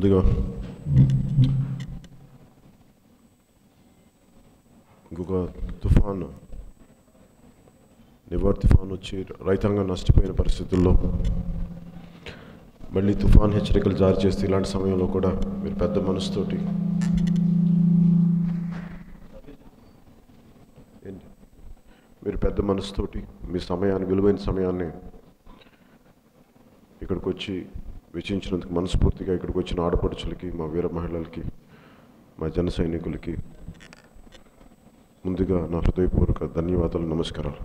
ముందుగా ఇంకొక తుఫాను నివార్ తుఫాన్ వచ్చి రైతాంగం నష్టపోయిన పరిస్థితుల్లో మళ్ళీ తుఫాన్ హెచ్చరికలు జారీ చేస్తే ఇలాంటి సమయంలో కూడా మీరు పెద్ద మనసుతోటి మీ సమయాన్ని విలువైన సమయాన్ని ఇక్కడికి వచ్చి వెచ్చించినందుకు మనస్ఫూర్తిగా ఇక్కడికి వచ్చిన ఆడపడుచులకి, మా వీర మహిళలకి, మా జన సైనికులకి ముందుగా నా హృదయపూర్వక ధన్యవాదాలు, నమస్కారాలు.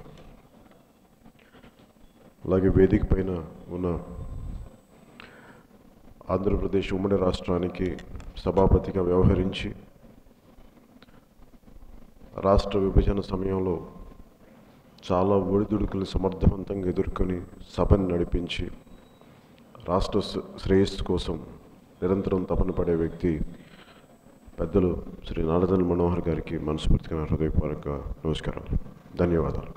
అలాగే వేదిక పైన ఉన్న ఆంధ్రప్రదేశ్ ఉమ్మడి రాష్ట్రానికి సభాపతిగా వ్యవహరించి రాష్ట్ర విభజన సమయంలో చాలా ఒడిదుడుకులు సమర్థవంతంగా ఎదుర్కొని సభను నడిపించి రాష్ట్ర శ్రేయస్సు కోసం నిరంతరం తపన పడే వ్యక్తి పెద్దలు శ్రీ నారదల్ మనోహర్ గారికి మనస్ఫూర్తిగా హృదయపూర్వక నమస్కారాలు, ధన్యవాదాలు.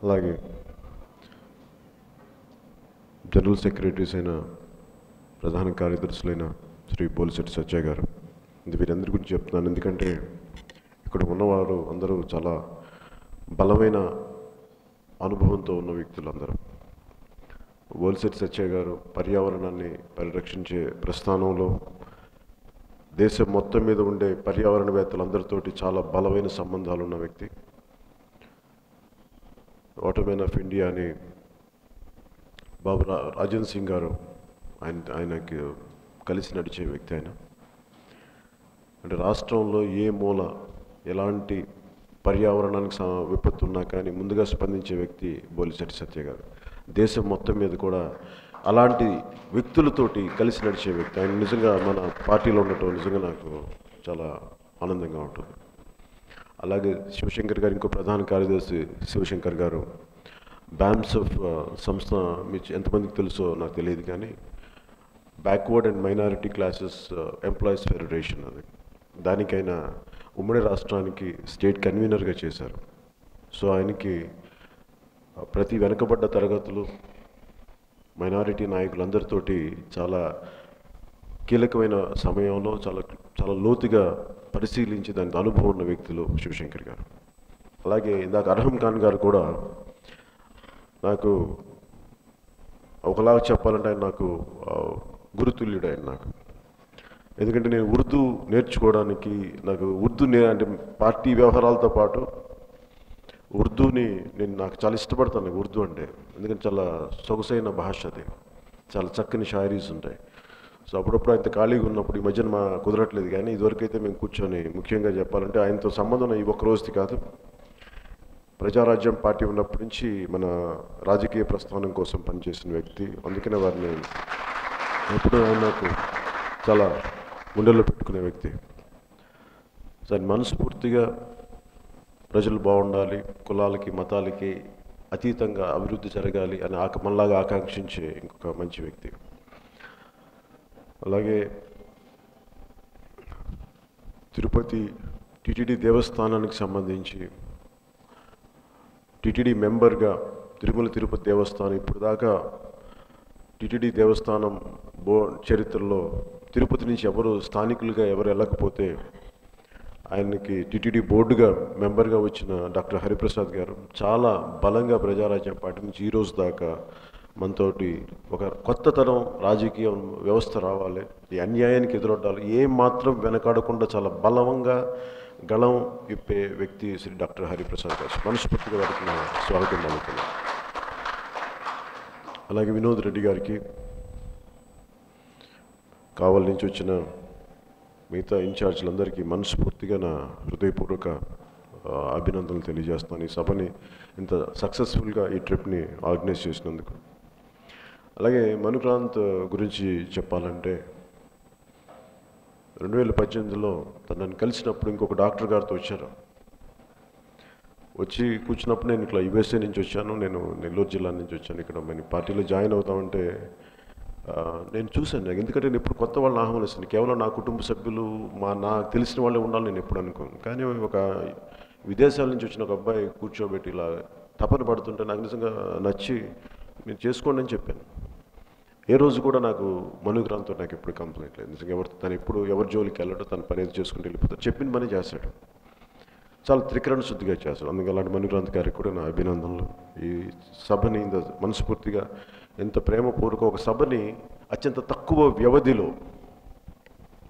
అలాగే జనరల్ సెక్రటరీస్ అయిన ప్రధాన కార్యదర్శులైన శ్రీ బోలిశెట్టి సత్య గారు, వీరందరి గురించి చెప్తున్నాను ఎందుకంటే ఇక్కడ ఉన్నవారు అందరూ చాలా బలమైన అనుభవంతో ఉన్న వ్యక్తులు అందరూ. బోలిశెట్టి సత్య గారు పర్యావరణాన్ని పరిరక్షించే ప్రస్థానంలో దేశం మొత్తం మీద ఉండే పర్యావరణవేత్తలందరితోటి చాలా బలమైన సంబంధాలు ఉన్న వ్యక్తి. వాటర్మెన్ ఆఫ్ ఇండియా అని బాబు రాజన్ సింగ్ గారు ఆయనకి కలిసి నడిచే వ్యక్తి. ఆయన అంటే రాష్ట్రంలో ఏ మూల ఎలాంటి పర్యావరణానికి విపత్తు ఉన్నా కానీ ముందుగా స్పందించే వ్యక్తి బోలిశెట్టి సత్య గారు. దేశం మొత్తం మీద కూడా అలాంటి వ్యక్తులతోటి కలిసి నడిచే వ్యక్తి. ఆయన నిజంగా మన పార్టీలో ఉండటం నిజంగా నాకు చాలా ఆనందంగా ఉంటుంది. అలాగే శివశంకర్ గారు, ఇంకో ప్రధాన కార్యదర్శి శివశంకర్ గారు, బ్యామ్స్ ఆఫ్ సంస్థ మీకు ఎంతమందికి తెలుసో నాకు తెలియదు కానీ backward and minority classes employees federation, అది దానికైనా ఉమ్మడి రాష్ట్రానికి స్టేట్ కన్వీనర్గా చేశారు. సో ఆయనకి ప్రతి వెనుకబడ్డ తరగతులు మైనారిటీ నాయకులందరితోటి చాలా కీలకమైన సమయంలో చాలా లోతుగా పరిశీలించి దానికి అనుభవం ఉన్న వ్యక్తులు శివశంకర్ గారు. అలాగే ఇందాక అర్హం ఖాన్ గారు కూడా నాకు ఒకలాగా చెప్పాలంటే ఆయన నాకు గురుతుల్యుడు. ఆయన నాకు ఎందుకంటే నేను ఉర్దూ నేర్చుకోవడానికి నాకు అంటే పార్టీ వ్యవహారాలతో పాటు ఉర్దూని నాకు చాలా ఇష్టపడతాను. ఉర్దూ అంటే ఎందుకంటే చాలా సొగసైన భాష, అది చాలా చక్కని షాయరీస్ ఉంటాయి. సో అప్పుడప్పుడు ఆయనతో ఖాళీగా ఉన్నప్పుడు, ఈ మధ్యన కుదరట్లేదు కానీ ఇదివరకైతే మేము కూర్చొని ముఖ్యంగా చెప్పాలంటే ఆయనతో సంబంధం ఈ ఒక్క రోజుది కాదు, ప్రజారాజ్యం పార్టీ ఉన్నప్పటి నుంచి మన రాజకీయ ప్రస్థానం కోసం పనిచేసిన వ్యక్తి. అందుకనే వారిని ఎప్పుడు ఆయన నాకు చాలా గుండెల్లో పెట్టుకునే వ్యక్తి. దాని మనస్ఫూర్తిగా ప్రజలు బాగుండాలి, కులాలకి మతాలకి అతీతంగా అభివృద్ధి జరగాలి అని మనలాగా ఆకాంక్షించే ఇంకొక మంచి వ్యక్తి. అలాగే తిరుపతి టిటిడి దేవస్థానానికి సంబంధించి టిటిడి మెంబర్గా తిరుమల తిరుపతి దేవస్థానం ఇప్పుడు దాకా టిటిడి దేవస్థానం చరిత్రలో తిరుపతి నుంచి స్థానికులుగా ఎవరు వెళ్ళకపోతే ఆయనకి టిటిడి బోర్డుగా మెంబర్గా వచ్చిన డాక్టర్ హరిప్రసాద్ గారు చాలా బలంగా ప్రజారాజ్యం పార్టీ నుంచి ఈ రోజు దాకా మనతోటి ఒక కొత్త తరం రాజకీయ వ్యవస్థ రావాలి, ఈ అన్యాయానికి ఎదురొడ్డాలి, ఏం మాత్రం వెనకాడకుండా చాలా బలంగా గళం విప్పే వ్యక్తి శ్రీ డాక్టర్ హరిప్రసాద్ గారు. మనస్ఫూర్తిగా వారికి నా స్వాగతం పలుకుతున్నాను. అలాగే వినోద్ రెడ్డి గారికి, కావలి నుంచి వచ్చిన మిగతా ఇన్ఛార్జీలందరికీ మనస్ఫూర్తిగా నా హృదయపూర్వక అభినందనలు తెలియజేస్తాను, ఈ సభని ఇంత సక్సెస్ఫుల్గా ఈ ట్రిప్ని ఆర్గనైజ్ చేసినందుకు. అలాగే మనుక్రాంత్ గురించి చెప్పాలంటే 2018లో నన్ను కలిసినప్పుడు ఇంకొక డాక్టర్ గారితో వచ్చి కూర్చున్నప్పుడు నేను ఇట్లా యుఎస్ఏ నుంచి వచ్చాను, నేను నెల్లూరు జిల్లా నుంచి వచ్చాను, ఇక్కడ మన పార్టీలో జాయిన్ అవుతామంటే నేను చూశాను. ఎందుకంటే నేను ఎప్పుడు కొత్త వాళ్ళని ఆహ్వానిస్తాను, కేవలం నా కుటుంబ సభ్యులు నాకు తెలిసిన వాళ్ళే ఉండాలి నేను ఎప్పుడు అనుకోను. కానీ ఒక విదేశాల నుంచి వచ్చిన ఒక అబ్బాయి కూర్చోబెట్టి ఇలా తపన పడుతుంటే నాకు నిజంగా నచ్చి మీరు చేసుకోండి అని చెప్పాను. ఏ రోజు కూడా నాకు మనుగ్రాంతో నాకు ఎప్పుడు కంప్లైంట్ లేదు. నిజంగా తను ఎప్పుడు ఎవరి జోలికి వెళ్ళాడో తను పని ఏది చేసుకుంటూ వెళ్ళిపోతాడు, చెప్పిన పని చేస్తాడు, చాలా త్రికరణ శుద్ధిగా చేస్తాడు. అందుకే అలాంటి మనుగ్రాంత్ గారికి కూడా నా అభినందనలు. ఈ సభని మనస్ఫూర్తిగా ఎంత ప్రేమపూర్వక ఒక సభని అత్యంత తక్కువ వ్యవధిలో,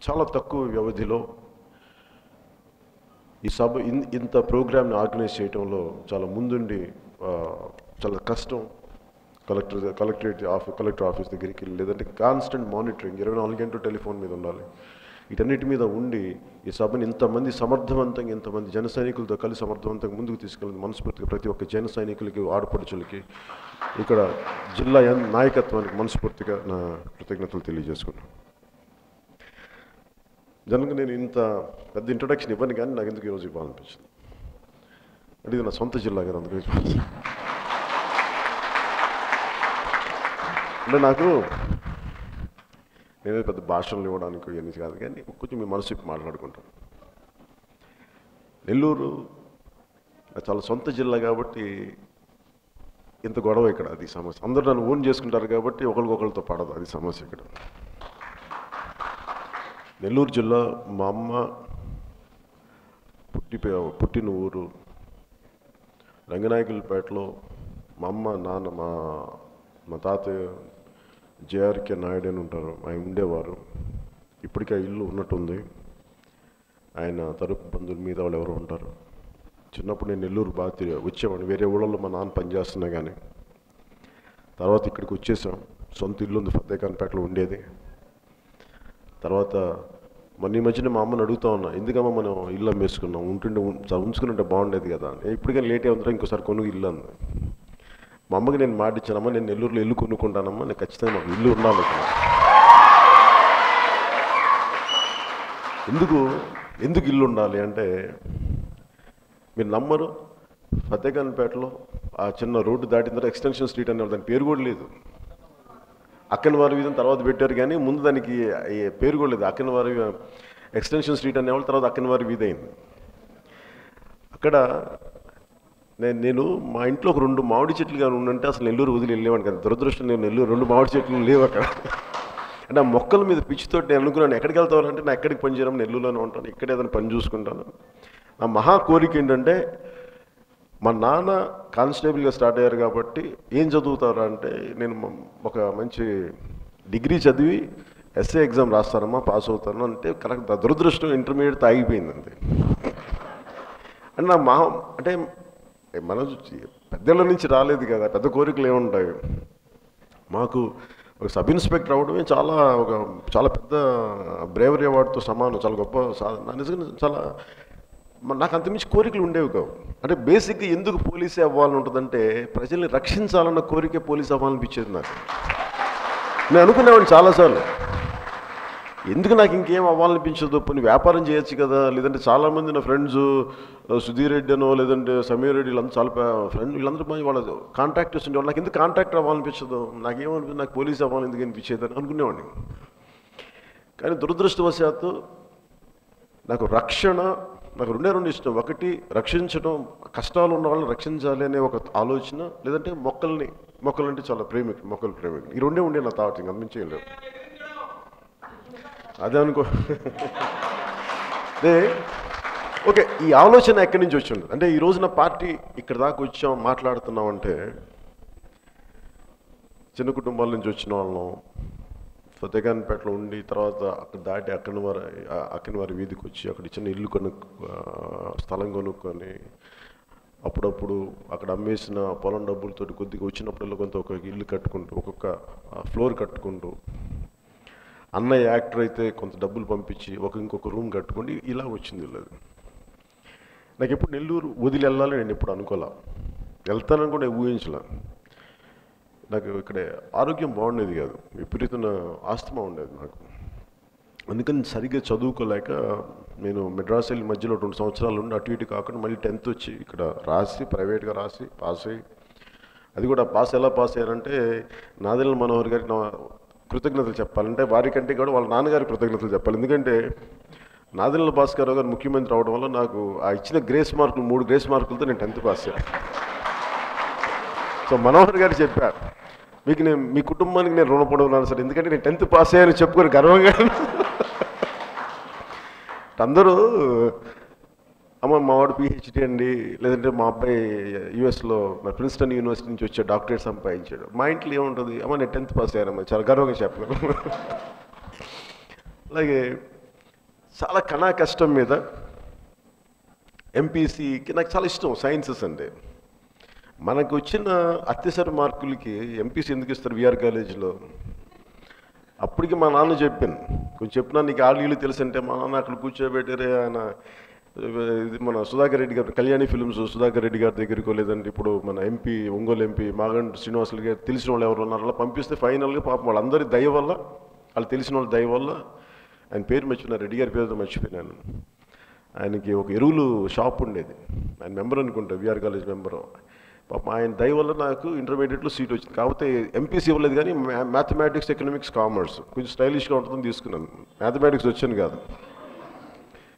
చాలా తక్కువ వ్యవధిలో ఈ సభ ఇంత ప్రోగ్రామ్ని ఆర్గనైజ్ చేయడంలో చాలా ముందుండి చాలా కష్టం. కలెక్టర్ ఆఫీస్ దగ్గరికి లేదంటే కాన్స్టెంట్ మానిటరింగ్, 24 గంటలు టెలిఫోన్ మీద ఉండాలి. వీటన్నిటి మీద ఉండి ఈ సభని ఇంతమంది సమర్థవంతంగా, ఇంతమంది జన సైనికులతో కలిసి సమర్థవంతంగా ముందుకు తీసుకెళ్ళింది మనస్ఫూర్తిగా ప్రతి ఒక్క జన సైనికులకి, ఆడపడుచులకి, ఇక్కడ జిల్లా నాయకత్వానికి మనస్ఫూర్తిగా నా కృతజ్ఞతలు తెలియజేసుకున్నాను. జనంగా నేను ఇంత పెద్ద ఇంట్రొడక్షన్ ఇవ్వను, కానీ నాకు ఎందుకు ఈరోజు ఇవ్వాలనిపించింది అంటే ఇది నా సొంత జిల్లా కదా, అందుకని. అంటే నాకు నేనే పెద్ద భాషలు ఇవ్వడానికి ఇవన్నీ కాదు, కానీ కొంచెం మీ మనసు మాట్లాడుకుంటాను. నెల్లూరు చాలా సొంత జిల్లా కాబట్టి ఇంత గొడవ ఇక్కడ, అది సమస్య. అందరూ నన్ను ఓన్ చేసుకుంటారు కాబట్టి ఒకరికొకరితో పడదు, అది సమస్య ఇక్కడ. నెల్లూరు జిల్లా మా అమ్మ పుట్టిన ఊరు రంగనాయకులపేటలో. మా అమ్మ నాన్న మా తాతయ్య జేఆర్కే నాయుడు అని ఉంటారు, ఆయన ఉండేవారు. ఇప్పటికీ ఆ ఇల్లు ఉన్నట్టుంది. ఆయన తరపు బంధువుల మీద వాళ్ళు ఎవరు ఉంటారు. చిన్నప్పుడు నేను నెల్లూరు బాగా వచ్చేవాడిని, వేరే ఊళ్ళలో మా నాన్న పనిచేస్తున్నా కానీ. తర్వాత ఇక్కడికి వచ్చేసాం, సొంత ఇల్లు ఉంది ఫతేఖాన్పేటలో ఉండేది. తర్వాత మొన్న ఈ మధ్యన మా అమ్మని అడుగుతా ఉన్నా, ఎందుకమ్మా మనం ఇల్లు అమ్మేసుకున్నాం, ఉంచుకుంటే బాగుండేది కదా. ఇప్పటికైనా లేట్ అవుతుందా, ఇంకోసారి కొనుగోలు ఇల్లు అంది. మా అమ్మకి నేను మాట ఇచ్చానమ్మా, నేను నెల్లూరులో ఇల్లు కొనుక్కుంటానమ్మా, నేను ఖచ్చితంగా మాకు ఇల్లు ఉండాలి ఇక్కడ. ఎందుకు ఇల్లు ఉండాలి అంటే, మీరు నమ్మరు, ఫతేఖాన్పేటలో ఆ చిన్న రోడ్డు దాటిన తర్వాత ఎక్స్టెన్షన్ స్ట్రీట్ అనే దాని పేరు కూడా లేదు. అక్కనవారి వీధిని తర్వాత పెట్టారు, కానీ ముందు దానికి పేరు కూడా లేదు. అక్కనవారి ఎక్స్టెన్షన్ స్ట్రీట్ అనేవాళ్ళు, తర్వాత అక్కనవారి వీధి అయింది. అక్కడ నేను మా ఇంట్లో ఒక 2 మామిడి చెట్లు కానీ ఉండంటే అసలు నెల్లూరు వదిలి వెళ్ళేవాడిని కదా. దురదృష్టం, నేను నెల్లూరు 2 మామిడి చెట్లు లేవు అక్కడ. అంటే ఆ మొక్కల మీద పిచ్చితో నేను అనుకున్నాను, ఎక్కడికి వెళ్తావాలంటే నా ఎక్కడికి పని చేయడం, నెల్లూరులోనే ఉంటాను, ఇక్కడ ఏదైనా పని చూసుకుంటాను. నా మహా కోరిక ఏంటంటే, మా నాన్న కానిస్టేబుల్గా స్టార్ట్ అయ్యారు కాబట్టి ఏం చదువుతారా అంటే, నేను ఒక మంచి డిగ్రీ చదివి ఎస్ఏ ఎగ్జామ్ రాస్తానమ్మా, పాస్ అవుతాను అంటే కరెక్ట్. దురదృష్టం ఇంటర్మీడియట్ ఆగిపోయిందండి. అంటే నా అంటే మనం పెద్దల నుంచి రాలేదు కదా, పెద్ద కోరికలు ఏముంటాయి. మాకు ఒక సబ్ ఇన్స్పెక్టర్ అవ్వడమే చాలా పెద్ద బ్రేవరీ అవార్డుతో సమానం, చాలా గొప్ప సాధన. నిజంగా చాలా నాకు అంతమించి కోరికలు ఉండేవి కావు. అంటే బేసిక్గా ఎందుకు పోలీసే అవ్వాలని ఉంటుందంటే, ప్రజల్ని రక్షించాలన్న కోరికే పోలీస్ అవ్వాలనిపించేది నాకు. నేను అనుకునేవాడిని చాలాసార్లు, ఎందుకు నాకు ఇంకేం అవ్వాలనిపించదు, పోనీ వ్యాపారం చేయొచ్చు కదా. లేదంటే చాలామంది నా ఫ్రెండ్స్ సుధీర్ రెడ్డి అనో లేదంటే సమీర్ రెడ్డి, వీళ్ళంతా చాలా ఫ్రెండ్, వీళ్ళందరూ వాళ్ళ కాంట్రాక్టర్స్ ఉండేవాళ్ళు. నాకు ఎందుకు కాంట్రాక్టర్ అవ్వాలనిపించదు, నాకేమనిపించదు, నాకు పోలీస్ అవ్వాలి ఎందుకు అనిపించేది అని అనుకునేవాడిని. కానీ దురదృష్టవశాత్తు నాకు నాకు 2 ఇష్టం. ఒకటి రక్షించడం, కష్టాలు ఉన్న వాళ్ళని రక్షించాలి అనే ఒక ఆలోచన, లేదంటే మొక్కలంటే చాలా మొక్కల ప్రేమికులు. ఈ 2 ఉండే నా తావతి, అందించి ఏం లేవు. అదే అనుకో. ఓకే, ఈ ఆలోచన ఎక్కడి నుంచి వచ్చి ఉండదు అంటే, ఈ రోజున పార్టీ ఇక్కడ దాకా వచ్చాం మాట్లాడుతున్నాం అంటే, చిన్న కుటుంబాల నుంచి వచ్చిన వాళ్ళం, ఫతేఖాన్పేటలో ఉండి తర్వాత అక్కడ దాటి అక్కనవారి వీధికి వచ్చి అక్కడ చిన్న ఇల్లు స్థలం కొనుక్కొని, అప్పుడప్పుడు అక్కడ అమ్మేసిన పొలం డబ్బులతో కొద్దిగా వచ్చినప్పుడల్లా కొంత ఒక ఇల్లు కట్టుకుంటూ, ఒక్కొక్క ఫ్లోర్ కట్టుకుంటూ, అన్నయ్య యాక్టర్ అయితే కొంత డబ్బులు పంపించి ఇంకొక రూమ్ కట్టుకోండి, ఇలా వచ్చింది. లేదు, నాకు ఎప్పుడు నెల్లూరు వదిలి వెళ్ళాలి నేను ఎప్పుడు అనుకోలే, వెళ్తానని కూడా ఊహించలే. నాకు ఇక్కడ ఆరోగ్యం బాగుండేది కాదు, విపరీతమైన ఆస్తమా ఉండేది నాకు. అందుకని సరిగ్గా చదువుకోలేక నేను మెడ్రాస్ వెళ్ళి మధ్యలో 2 సంవత్సరాలు ఉండి అటు ఇటు కాకుండా మళ్ళీ 10th వచ్చి ఇక్కడ రాసి ప్రైవేట్గా రాసి పాస్ అయ్యి, అది కూడా ఎలా పాస్ అయ్యారంటే, నాదెళ్ల మనోహర్ గారికి నా కృతజ్ఞతలు చెప్పాలంటే, వారికంటే కూడా వాళ్ళ నాన్నగారికి కృతజ్ఞతలు చెప్పాలి. ఎందుకంటే నాదెళ్ల భాస్కర్ గారు ముఖ్యమంత్రి అవడం వల్ల నాకు ఆ ఇచ్చిన గ్రేస్ మార్కులు 3 గ్రేస్ మార్కులతో నేను 10th పాస్ అయ్యాను. సో మనోహర్ గారు చెప్పారు, మీకు నేను మీ కుటుంబానికి నేను రుణపడి ఉన్నాను సార్, ఎందుకంటే నేను 10th పాస్ అయ్యాను చెప్పుకొని గర్వంగా. అందరూ అమ్మ మా వాడు పిహెచ్డి అండి, లేదంటే మా అబ్బాయి యూఎస్లో ప్రిన్స్టన్ యూనివర్సిటీ నుంచి వచ్చే డాక్టరేట్ సంపాదించాడు. మా ఇంట్లో ఏముంటుంది, అమ్మ నేను 10th పాస్ అయ్యానమ్మా, చాలా గర్వంగా చెప్పగలను. అలాగే చాలా కణా కష్టం మీద ఎంపీసీకి నాకు చాలా ఇష్టం సైన్సెస్ అంటే. మనకు వచ్చిన అత్యవసర మార్కులకి ఎంపీసీ ఎందుకు ఇస్తారు విఆర్ కాలేజీలో? అప్పటికి మా నాన్న చెప్పాను, కొంచెం చెప్పినా నీకు ఆళ్ళు తెలుసు అంటే, మా నాన్న అక్కడ కూర్చోబెట్టారే ఆయన ఇది మన సుధాకర్ రెడ్డి గారు, కళ్యాణి ఫిల్మ్స్ సుధాకర్ రెడ్డి గారి దగ్గరికి, లేదంటే ఇప్పుడు మన ఎంపీ ఒంగోలు ఎంపీ మాగంటి శ్రీనివాసులు గారు తెలిసిన వాళ్ళు ఎవరు ఉన్నారు అలా పంపిస్తే ఫైనల్గా పాపం వాళ్ళందరి దయ వల్ల, వాళ్ళు తెలిసిన వాళ్ళ దయ వల్ల, ఆయన పేరు మర్చిపోయినా, రెడ్డి గారి పేరుతో మర్చిపోయినాను. ఆయనకి ఒక ఎరువులు షాప్ ఉండేది, ఆయన మెంబర్ అనుకుంటా, విఆర్ కాలేజ్ మెంబరు. పాపం ఆయన దయ వల్ల నాకు ఇంటర్మీడియట్లో సీట్ వచ్చింది. కాకపోతే ఎంపీసీ ఇవ్వలేదు, కానీ మ్యాథమెటిక్స్ ఎకనామిక్స్ కామర్స్ కొంచెం స్టైలిష్గా ఉంటుందని తీసుకున్నాను. మ్యాథమెటిక్స్ వచ్చాను కాదు,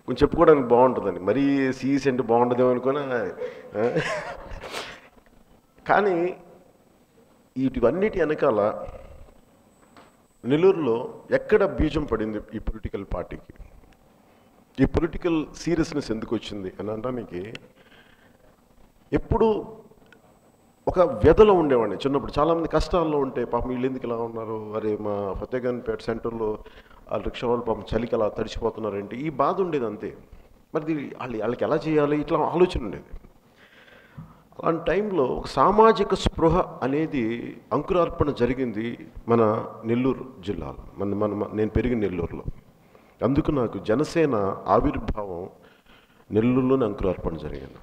కొంచెం చెప్పుకోవడానికి బాగుంటుందని. మరీ సిఈసీ అంటే బాగుంటుందేమో అనుకున్నా. కానీ వీటివన్నిటి వెనకాల నెల్లూరులో ఎక్కడ బీజం పడింది ఈ పొలిటికల్ పార్టీకి, ఈ పొలిటికల్ సీరియస్నెస్ ఎందుకు వచ్చింది అని అనడానికి, ఎప్పుడు ఒక వ్యధలో ఉండేవాడిని చిన్నప్పుడు. చాలామంది కష్టాల్లో ఉంటే పాపం వీళ్ళు ఎందుకు ఇలా ఉన్నారు, అరే మా ఫతేఖాన్పేట సెంటర్లో ఆ రిక్షా వాళ్ళు పాపం చలికి అలా తడిచిపోతున్నారంటే ఈ బాధ ఉండేది అంతే. మరి వాళ్ళకి ఎలా చేయాలి ఇట్లా ఆలోచన ఉండేది. అలాంటి టైంలో ఒక సామాజిక స్పృహ అనేది అంకురార్పణ జరిగింది మన నెల్లూరు జిల్లాలో, నేను పెరిగిన నెల్లూరులో. అందుకు నాకు జనసేన ఆవిర్భావం నెల్లూరులోనే అంకురార్పణ జరిగింది.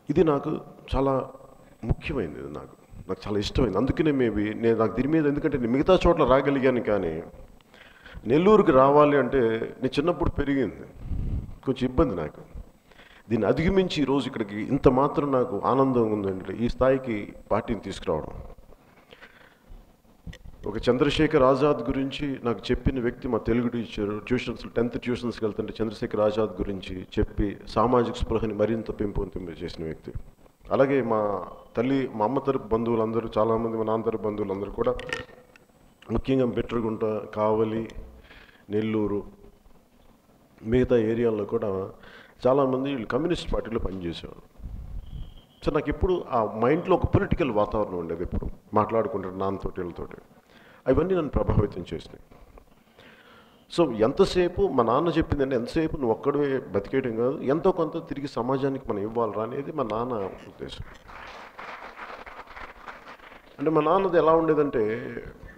ఇది నాకు చాలా ముఖ్యమైనది, ఇది నాకు చాలా ఇష్టమైంది. అందుకనే నేను నాకు దీని మీద, ఎందుకంటే నేను మిగతా చోట్ల రాగలిగాను, కానీ నెల్లూరుకి రావాలి అంటే నేను చిన్నప్పుడు పెరిగింది కొంచెం ఇబ్బంది నాకు. దీన్ని అధిగమించి ఈరోజు ఇక్కడికి ఇంత మాత్రం నాకు ఆనందంగా ఉందంటే, ఈ స్థాయికి పార్టీని తీసుకురావడం. ఒక చంద్రశేఖర్ ఆజాద్ గురించి నాకు చెప్పిన వ్యక్తి మా తెలుగు టీచరు. ట్యూషన్స్ 10th ట్యూషన్స్కి వెళ్తుంటే చంద్రశేఖర్ ఆజాద్ గురించి చెప్పి సామాజిక స్పృహని మరింత పెంపొందింప చేసిన వ్యక్తి. అలాగే మా అమ్మ తరపు బంధువులందరూ, చాలామంది మా నాన్న తరపు బంధువులందరూ కూడా, ముఖ్యంగా బెట్రగుంట, కావలి, నెల్లూరు, మిగతా ఏరియాల్లో కూడా చాలామంది వీళ్ళు కమ్యూనిస్ట్ పార్టీలో పనిచేసేవారు. సో నాకు ఎప్పుడు ఆ మైండ్లో ఒక పొలిటికల్ వాతావరణం ఉండేది, ఎప్పుడు మాట్లాడుకుంటారు నాన్నతోటి వీళ్ళతోటి. అవన్నీ నన్ను ప్రభావితం చేసినాయి. సో ఎంతసేపు మా నాన్న చెప్పిందంటే, ఎంతసేపు నువ్వు ఒక్కడే బతికేయడం కాదు, ఎంతో కొంత తిరిగి సమాజానికి మనం ఇవ్వాలరా అనేది మా నాన్న ఉద్దేశం. అంటే మా నాన్నది ఎలా ఉండేదంటే,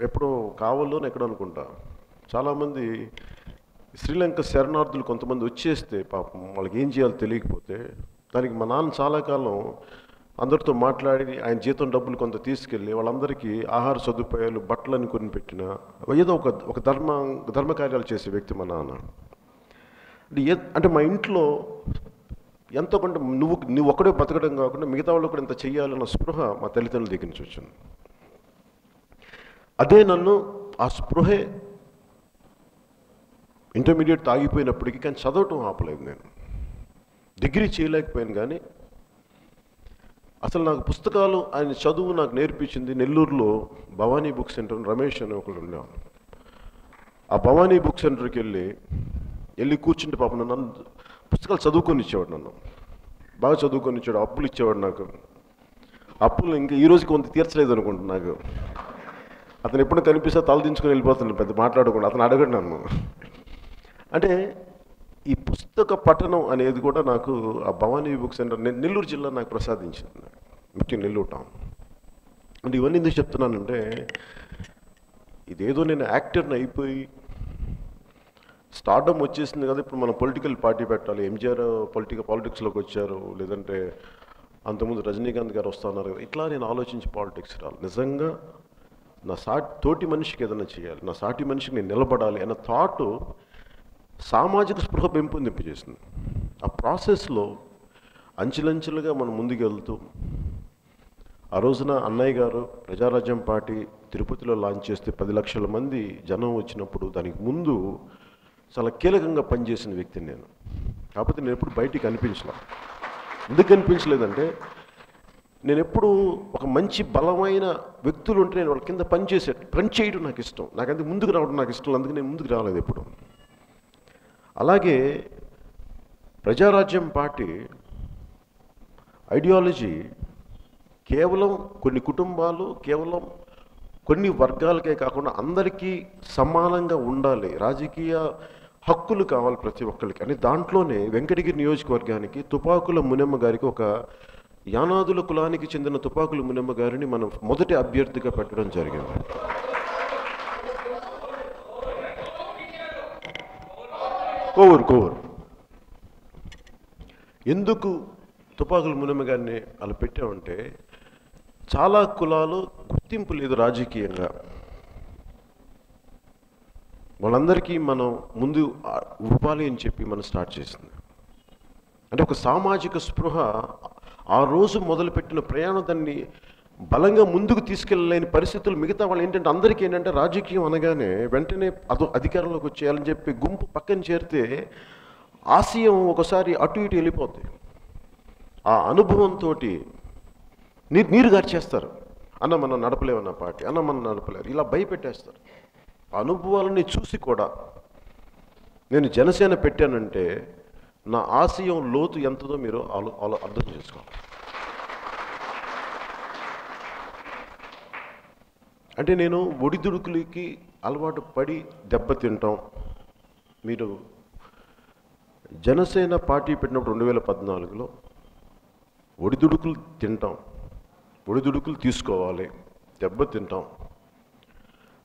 ఎప్పుడో కావల్లోనే ఎక్కడ అనుకుంటా, చాలామంది శ్రీలంక శరణార్థులు కొంతమంది వచ్చేస్తే పాపం వాళ్ళకి ఏం చేయాలో తెలియకపోతే, దానికి మా నాన్న చాలా కాలం అందరితో మాట్లాడి ఆయన జీతం డబ్బులు కొంత తీసుకెళ్ళి వాళ్ళందరికీ ఆహార సదుపాయాలు, బట్టలని కొని పెట్టిన, ఏదో ఒక ధర్మకార్యాలు చేసే వ్యక్తి మా నాన్న. అంటే మా ఇంట్లో ఎంతో కొంత నువ్వు ఒక్కడే బతకడం కాకుండా మిగతా వాళ్ళు కూడా ఇంత చెయ్యాలన్న స్పృహ మా తల్లిదండ్రుల దగ్గర నుంచి వచ్చింది. అదే నన్ను, ఆ స్పృహే ఇంటర్మీడియట్ తాగిపోయినప్పటికీ కానీ చదవటం ఆపలేదు. నేను డిగ్రీ చేయలేకపోయాను, కానీ అసలు నాకు పుస్తకాలు, ఆయన చదువు నాకు నేర్పించింది నెల్లూరులో భవానీ బుక్ సెంటర్, రమేష్ అని ఒకళ్ళు ఉండేవాడు. ఆ భవానీ బుక్ సెంటర్కి వెళ్ళి కూర్చుంటే పాపం నన్ను పుస్తకాలు చదువుకొని ఇచ్చేవాడు, నన్ను బాగా చదువుకొని ఇచ్చాడు. అప్పులు ఇచ్చేవాడు నాకు. అప్పులు ఇంకా ఈ రోజుకి కొంత తీర్చలేదు అనుకుంటా నాకు. అతను ఎప్పుడు కనిపిస్తే తలదించుకొని వెళ్ళిపోతున్నాను, పెద్ద మాట్లాడకుండా. అతను అడగడు నన్ను. అంటే ఈ పుస్తక పఠనం అనేది కూడా నాకు ఆ భవానీ బుక్ సెంటర్ నెల్లూరు జిల్లా నాకు ప్రసాదించింది, ముఖ్యంగా నెల్లూరు టౌన్. అంటే ఇవన్నీ ఎందుకు చెప్తున్నానంటే, ఇదేదో నేను యాక్టర్ని అయిపోయి స్టార్డమ్ వచ్చేసింది కదా, ఇప్పుడు మనం పొలిటికల్ పార్టీ పెట్టాలి, ఎంజీఆర్ పాలిటిక్స్లోకి వచ్చారు, లేదంటే అంతకుముందు రజనీకాంత్ గారు వస్తున్నారు కదా, ఇట్లా నేను ఆలోచించి పాలిటిక్స్ రాలి. నిజంగా నా తోటి మనిషికి ఏదైనా చేయాలి, నా సాటి మనిషికి నేను నిలబడాలి అన్న థాటు సామాజిక స్పృహ పెంపొందింపజేసింది. ఆ ప్రాసెస్లో అంచెలంచెలుగా మనం ముందుకెళ్తూ, ఆ రోజున అన్నయ్య గారు ప్రజారాజ్యం పార్టీ తిరుపతిలో లాంచ్ చేస్తే 10 లక్షల మంది జనం వచ్చినప్పుడు దానికి ముందు చాలా కీలకంగా పనిచేసిన వ్యక్తిని నేను. కాకపోతే నేను ఎప్పుడు బయటికి కనిపించలే. ఎందుకు కనిపించలేదంటే, నేను ఎప్పుడు ఒక మంచి బలమైన వ్యక్తులు ఉంటే నేను వాళ్ళ కింద పని చేయడం నాకు ఇష్టం. నాకంటే ముందుకు రావడం నాకు ఇష్టం, అందుకే నేను ముందుకు రాలేదు ఎప్పుడు. అలాగే ప్రజారాజ్యం పార్టీ ఐడియాలజీ కేవలం కొన్ని కుటుంబాలు, కేవలం కొన్ని వర్గాలకే కాకుండా అందరికీ సమానంగా ఉండాలి, రాజకీయ హక్కులు కావాలి ప్రతి ఒక్కరికి అని దాంట్లోనే వెంకటగిరి నియోజకవర్గానికి తుపాకుల మునెమ్మ గారికి, ఒక యానాదుల కులానికి చెందిన తుపాకుల మునెమ్మ గారిని మనం మొదటి అభ్యర్థిగా పెట్టడం జరిగింది. కోవూరు ఎందుకు తుపాకుల మునెమ్మ గారిని అలా పెట్టామంటే, చాలా కులాలు గుర్తింపు లేదు రాజకీయంగా, వాళ్ళందరికీ మనం ముందు ఇవ్వాలి అని చెప్పి మనం స్టార్ట్ చేసింది. అంటే ఒక సామాజిక స్పృహ ఆ రోజు మొదలుపెట్టిన ప్రయాణం దాన్ని బలంగా ముందుకు తీసుకెళ్ళలేని పరిస్థితులు. మిగతా వాళ్ళు ఏంటంటే అందరికీ ఏంటంటే రాజకీయం అనగానే వెంటనే అధికారంలోకి వచ్చేయాలని చెప్పి గుంపు పక్కన చేరితే ఆశయం ఒకసారి అటు ఇటు వెళ్ళిపోద్ది. ఆ అనుభవంతో నీరు గార్చేస్తారు. అన్న మనం నడపలేమన్న పార్టీ, అన్న మనం నడపలేరు, ఇలా భయపెట్టేస్తారు. అనుభవాలని చూసి కూడా నేను జనసేన పెట్టానంటే నా ఆశయం లోతు ఎంతదో మీరు అర్థం చేసుకోవాలి. అంటే నేను ఒడిదుడుకులకి అలవాటు పడి దెబ్బతింటాం. మీరు జనసేన పార్టీ పెట్టినప్పుడు 2014లో ఒడిదుడుకులు తింటాం, ఒడిదుడుకులు తీసుకోవాలి, దెబ్బతింటాం.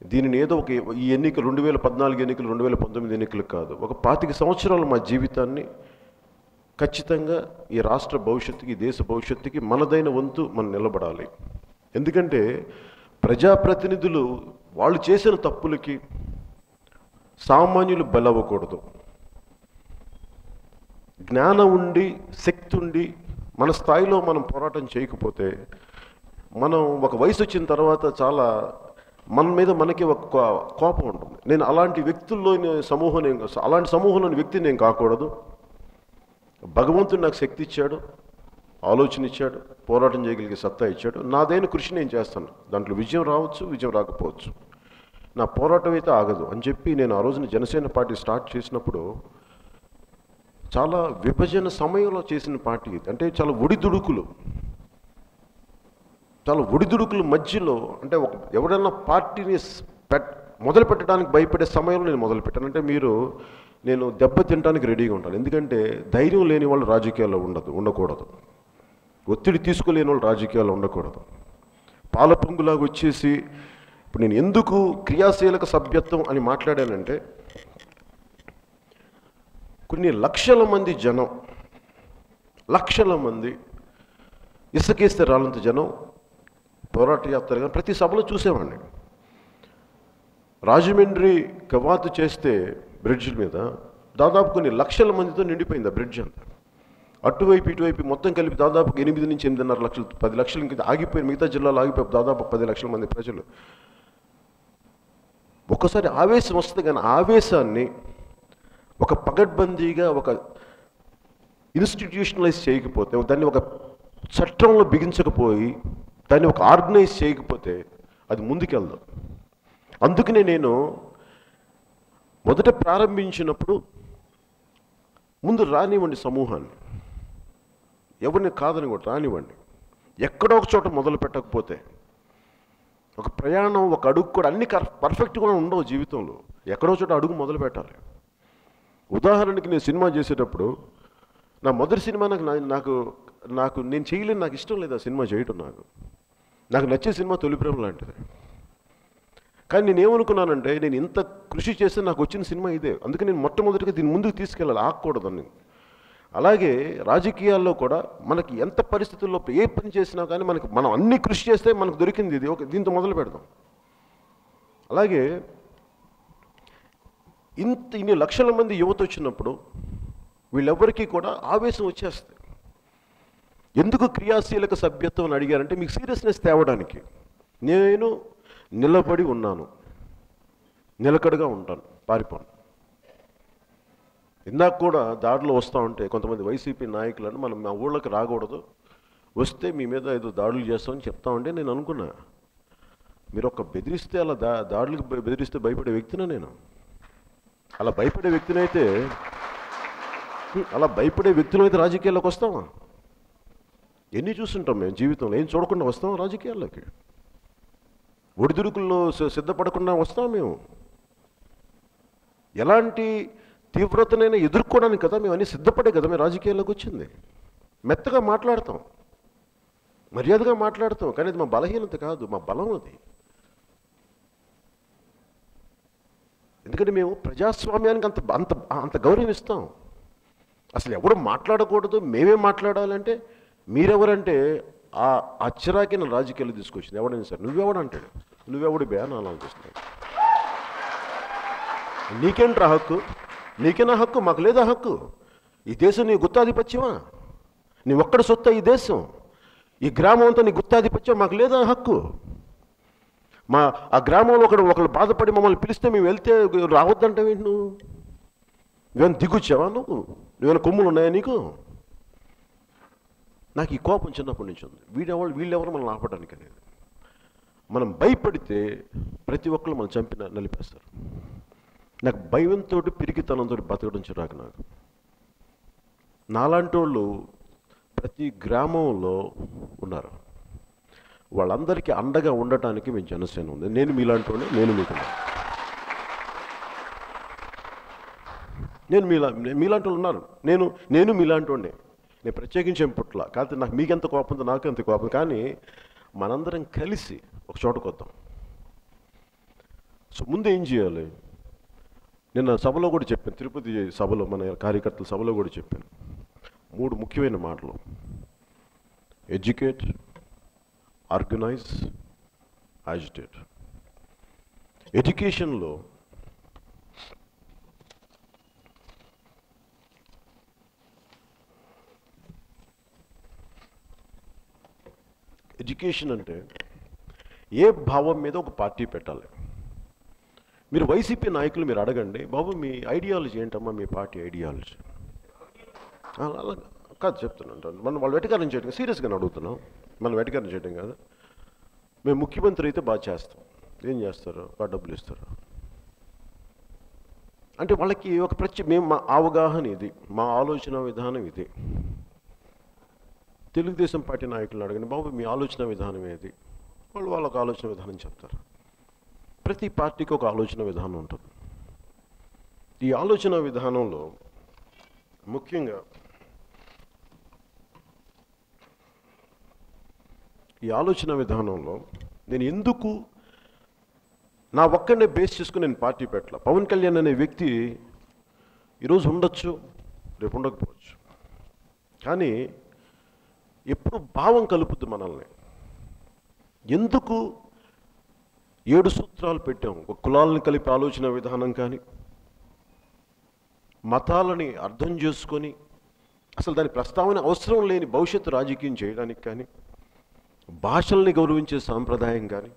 దీనిని ఏదో ఒక ఈ ఎన్నికలు 2014 ఎన్నికలు 2019 ఎన్నికలు కాదు, ఒక 25 సంవత్సరాలు మా జీవితాన్ని ఖచ్చితంగా ఈ రాష్ట్ర భవిష్యత్తుకి, ఈ దేశ భవిష్యత్తుకి మనదైన వంతు మనం నిలబడాలి. ఎందుకంటే ప్రజాప్రతినిధులు వాళ్ళు చేసిన తప్పులకి సామాన్యులు బలవ్వకూడదు. జ్ఞానం ఉండి, శక్తి ఉండి మన స్థాయిలో మనం పోరాటం చేయకపోతే, మనం ఒక వయసు వచ్చిన తర్వాత చాలా మన మీద మనకి ఒక కోపం ఉంటుంది. నేను అలాంటి వ్యక్తుల్లోని అలాంటి సమూహంలోని వ్యక్తి నేను కాకూడదు. భగవంతుడు నాకు శక్తి ఇచ్చాడు, ఆలోచన ఇచ్చాడు, పోరాటం చేయగలిగే సత్తా ఇచ్చాడు. నాదైన కృషి నేను చేస్తాను, దాంట్లో విజయం రావచ్చు, విజయం రాకపోవచ్చు, నా పోరాటం అయితే ఆగదు అని చెప్పి నేను ఆ రోజున జనసేన పార్టీ స్టార్ట్ చేసినప్పుడు చాలా విభజన సమయంలో చేసిన పార్టీ ఇది. అంటే చాలా ఒడిదుడుకుల మధ్యలో, అంటే ఎవడన్నా పార్టీని మొదలు పెట్టడానికి భయపడే సమయంలో నేను మొదలుపెట్టాను. అంటే నేను దెబ్బ తినడానికి రెడీగా ఉంటాను. ఎందుకంటే ధైర్యం లేని వాళ్ళు రాజకీయాల్లో ఉండకూడదు, ఒత్తిడి తీసుకోలేని వాళ్ళు రాజకీయాల్లో ఉండకూడదు. పాలపొంగులాగా వచ్చేసి ఇప్పుడు నేను ఎందుకు క్రియాశీలక సభ్యత్వం అని మాట్లాడానంటే, కొన్ని లక్షల మంది జనం, లక్షల మంది ఇసుకేస్తే రాలంత జనం పోరాట యాత్రగా ప్రతి సభలో చూసేవాడిని. రాజమండ్రి కవాతు చేస్తే బ్రిడ్జ్ మీద దాదాపు కొన్ని లక్షల మందితో నిండిపోయింది ఆ బ్రిడ్జ్ అంతా. అటువైపు ఇటువైపు మొత్తం కలిపి దాదాపు 8 నుంచి 8.5 లక్షలు, 10 లక్షలు ఇంకా ఆగిపోయి, మిగతా జిల్లాలో ఆగిపోయి దాదాపు 10 లక్షల మంది ప్రజలు. ఒక్కసారి ఆవేశం వస్తుంది, కానీ ఆవేశాన్ని ఒక పగడ్బందీగా ఒక ఇన్స్టిట్యూషనలైజ్ చేయకపోతే, దాన్ని ఒక చట్టంలో బిగించకపోయి, దాన్ని ఒక ఆర్గనైజ్ చేయకపోతే అది ముందుకెళ్దాం. అందుకనే నేను మొదట ప్రారంభించినప్పుడు ముందు రానివ్వండి సమూహాన్ని, ఎవరిని కాదని కూడా రానివ్వండి. ఎక్కడో ఒక చోట మొదలు పెట్టకపోతే ఒక ప్రయాణం, ఒక అడుగు కూడా అన్ని పర్ఫెక్ట్గా ఉండవు జీవితంలో. ఎక్కడో చోట అడుగు మొదలు పెట్టాలి. ఉదాహరణకి నేను సినిమా చేసేటప్పుడు నా మొదటి సినిమా నాకు నేను చేయలేను, నాకు ఇష్టం లేదు ఆ సినిమా చేయటం. నాకు నచ్చే సినిమా తొలి ప్రేమ లాంటిది. కానీ నేనేమనుకున్నానంటే, నేను ఇంత కృషి చేస్తే నాకు వచ్చిన సినిమా ఇదే, అందుకే నేను మొట్టమొదటిగా దీన్ని ముందుకు తీసుకెళ్ళాలి, ఆగకూడదని. అలాగే రాజకీయాల్లో కూడా మనకి ఎంత పరిస్థితుల్లో ఏ పని చేసినా కానీ మనం అన్ని కృషి చేస్తే మనకు దొరికింది ఇది, దీంతో మొదలు పెడదాం. అలాగే ఇన్ని లక్షల మంది యువత వచ్చినప్పుడు వీళ్ళెవ్వరికీ కూడా ఆవేశం వచ్చేస్తుంది. ఎందుకు క్రియాశీలక సభ్యత్వం అని అడిగారంటే, మీకు సీరియస్నెస్ తేవడానికి. నేను నిలబడి ఉన్నాను, నిలకడగా ఉంటాను, పారిపోను. ఇందాక కూడా దారిలో వస్తూ ఉంటే కొంతమంది వైసీపీ నాయకులను మా ఊళ్ళకి రాకూడదు, వస్తే మీ మీద ఏదో దాడులు చేస్తామని చెప్తామంటే నేను అనుకున్నా, మీరు ఒక్క బెదిరిస్తే అలా దాడులకు బెదిరిస్తే భయపడే వ్యక్తినా నేను? అలా భయపడే వ్యక్తినైతే రాజకీయాల్లోకి వస్తామా? ఎన్ని చూస్తుంటాం మేము జీవితంలో, ఏం చూడకుండా వస్తాం రాజకీయాల్లోకి? ఒడిదుడుకుల్లో సిద్ధపడకుండా వస్తాం మేము. ఎలాంటి తీవ్రతనైనా ఎదుర్కోవడానికి కదా మేము అన్నీ సిద్ధపడే కదా మేము రాజకీయాల్లోకి వచ్చింది. మెత్తగా మాట్లాడతాం, మర్యాదగా మాట్లాడతాం, కానీ అది మా బలహీనత కాదు, మా బలం అది. ఎందుకంటే మేము ప్రజాస్వామ్యానికి అంత అంత అంత గౌరవం ఇస్తాం. అసలు ఎవడు మాట్లాడకూడదు, మేమే మాట్లాడాలంటే మీరెవరంటే ఆ అచ్చరాకిన రాజకీయాలు తీసుకొచ్చింది ఎవడైనా సరే. నువ్వెవడంటాడు, నువ్వెవడు బే అని ఆలోచిస్తున్నాడు. నీకేంట్రా హక్కు? నీకేనా హక్కు? మాకు లేదా హక్కు? ఈ దేశం నీ గుత్తాధిపత్యమా? నీ ఒక్కడ సొత్తా ఈ దేశం? ఈ గ్రామం అంతా నీ గుత్తాధిపత్యం? మాకు లేదా హక్కు? ఆ గ్రామంలో ఒకళ్ళు బాధపడి మమ్మల్ని పిలిస్తే మేము వెళ్తే రావద్దంటావేంటి? నువ్వేమైనా దిగుచ్చావా? నువ్వేమైనా కొమ్ములు ఉన్నాయా నీకు? నాకు ఈ కోపం చిన్నప్పటి నుంచి ఉంది. వీళ్ళెవరు మనల్ని ఆపడానికి అనేది. మనం భయపడితే ప్రతి ఒక్కరు మనం చంపి నలిపేస్తారు. నాకు భయంతో పిరికితనంతో బతకడం చిరాకు. నాలాంటి వాళ్ళు ప్రతి గ్రామంలో ఉన్నారు. వాళ్ళందరికీ అండగా ఉండటానికి మేము జనసేన ఉంది. నేను మీలాంటి వాడిని, నేను మీలాంటి వాళ్ళు ఉన్నారు. నేను మీలాంటి వాడిని. నేను ప్రత్యేకించి ఏం పుట్ల కాదు. నాకు మీకెంత కోపం ఉందో నాకు ఎంత కోపం. కానీ మనందరం కలిసి ఒక చోటకు వద్దాం. సో ముందు ఏం చేయాలి? నిన్న సభలో కూడా చెప్పాను, తిరుపతి సభలో, మన కార్యకర్తల సభలో కూడా చెప్పాను 3 ముఖ్యమైన మాటలు: ఎడ్యుకేట్, ఆర్గనైజ్, యాజిటేట్. ఎడ్యుకేషన్లో ఎడ్యుకేషన్ అంటే ఏ భావం మీద ఒక పార్టీ పెట్టాలి. మీరు వైసీపీ నాయకులు మీరు అడగండి, బాబు మీ ఐడియాలజీ ఏంటమ్మా, మీ పార్టీ ఐడియాలజీ? అలా కాదు చెప్తున్నాను. మనం వాళ్ళు వెటకారం చేయడం సీరియస్గానే అడుగుతున్నాం. మనం వెటకారం చేయడం కాదు. మేము ముఖ్యమంత్రి అయితే బాగా చేస్తాం. ఏం చేస్తారు? బాగా డబ్బులు ఇస్తారు. అంటే వాళ్ళకి ఒక మేము మా అవగాహన ఇది, మా ఆలోచన విధానం ఇది. తెలుగుదేశం పార్టీ నాయకులను అడగండి, బాబు మీ ఆలోచన విధానం ఏది? వాళ్ళకి ఆలోచన విధానం చెప్తారు. ప్రతి పార్టీకి ఒక ఆలోచన విధానం ఉంటుంది. ఈ ఆలోచన విధానంలో ముఖ్యంగా నేను ఎందుకు నా ఒక్కడనే బేస్ చేసుకుని నేను పార్టీ పెట్టాల. పవన్ కళ్యాణ్ అనే వ్యక్తి ఈరోజు ఉండొచ్చు, రేపు ఉండకపోవచ్చు, కానీ ఎప్పుడు భావం కలుపుద్ది మనల్ని. ఎందుకు 7 సూత్రాలు పెట్టాం? ఒక కులాలను కలిపి ఆలోచన విధానం కానీ, మతాలని అర్థం చేసుకొని అసలు దాని ప్రస్తావన అవసరం లేని భవిష్యత్తు రాజకీయం చేయడానికి కానీ, భాషల్ని గౌరవించే సాంప్రదాయం కానీ,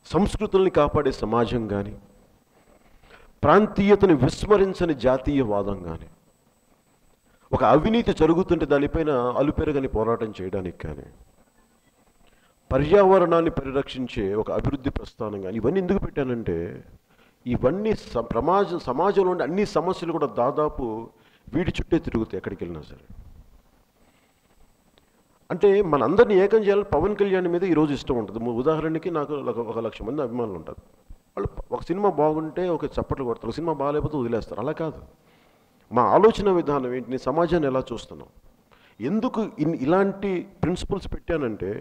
సంస్కృతుల్ని కాపాడే సమాజం కానీ, ప్రాంతీయతను విస్మరించని జాతీయవాదం కానీ, ఒక అవినీతి జరుగుతుంటే దానిపైన అలుపెరగని పోరాటం చేయడానికి కానీ, పర్యావరణాన్ని పరిరక్షించే ఒక అభివృద్ధి ప్రస్థానం కానీ, ఇవన్నీ ఎందుకు పెట్టానంటే ఇవన్నీ సమాజంలో ఉండే అన్ని సమస్యలు కూడా దాదాపు వీటి చుట్టే తిరుగుతాయి ఎక్కడికి వెళ్ళినా సరే. అంటే మనందరినీ ఏకం చేయాలి. పవన్ కళ్యాణ్ మీద ఈరోజు ఇష్టం ఉంటుంది. ఉదాహరణకి నాకు 1,00,000 మంది అభిమానులు ఉంటారు. వాళ్ళు ఒక సినిమా బాగుంటే ఒక చప్పట్లు కొడతారు, ఒక సినిమా బాగాలేకపోతే వదిలేస్తారు. అలా కాదు. మా ఆలోచన విధానం ఏంటి, నేను సమాజాన్ని ఎలా చూస్తున్నాం, ఎందుకు ఇలాంటి ప్రిన్సిపల్స్ పెట్టానంటే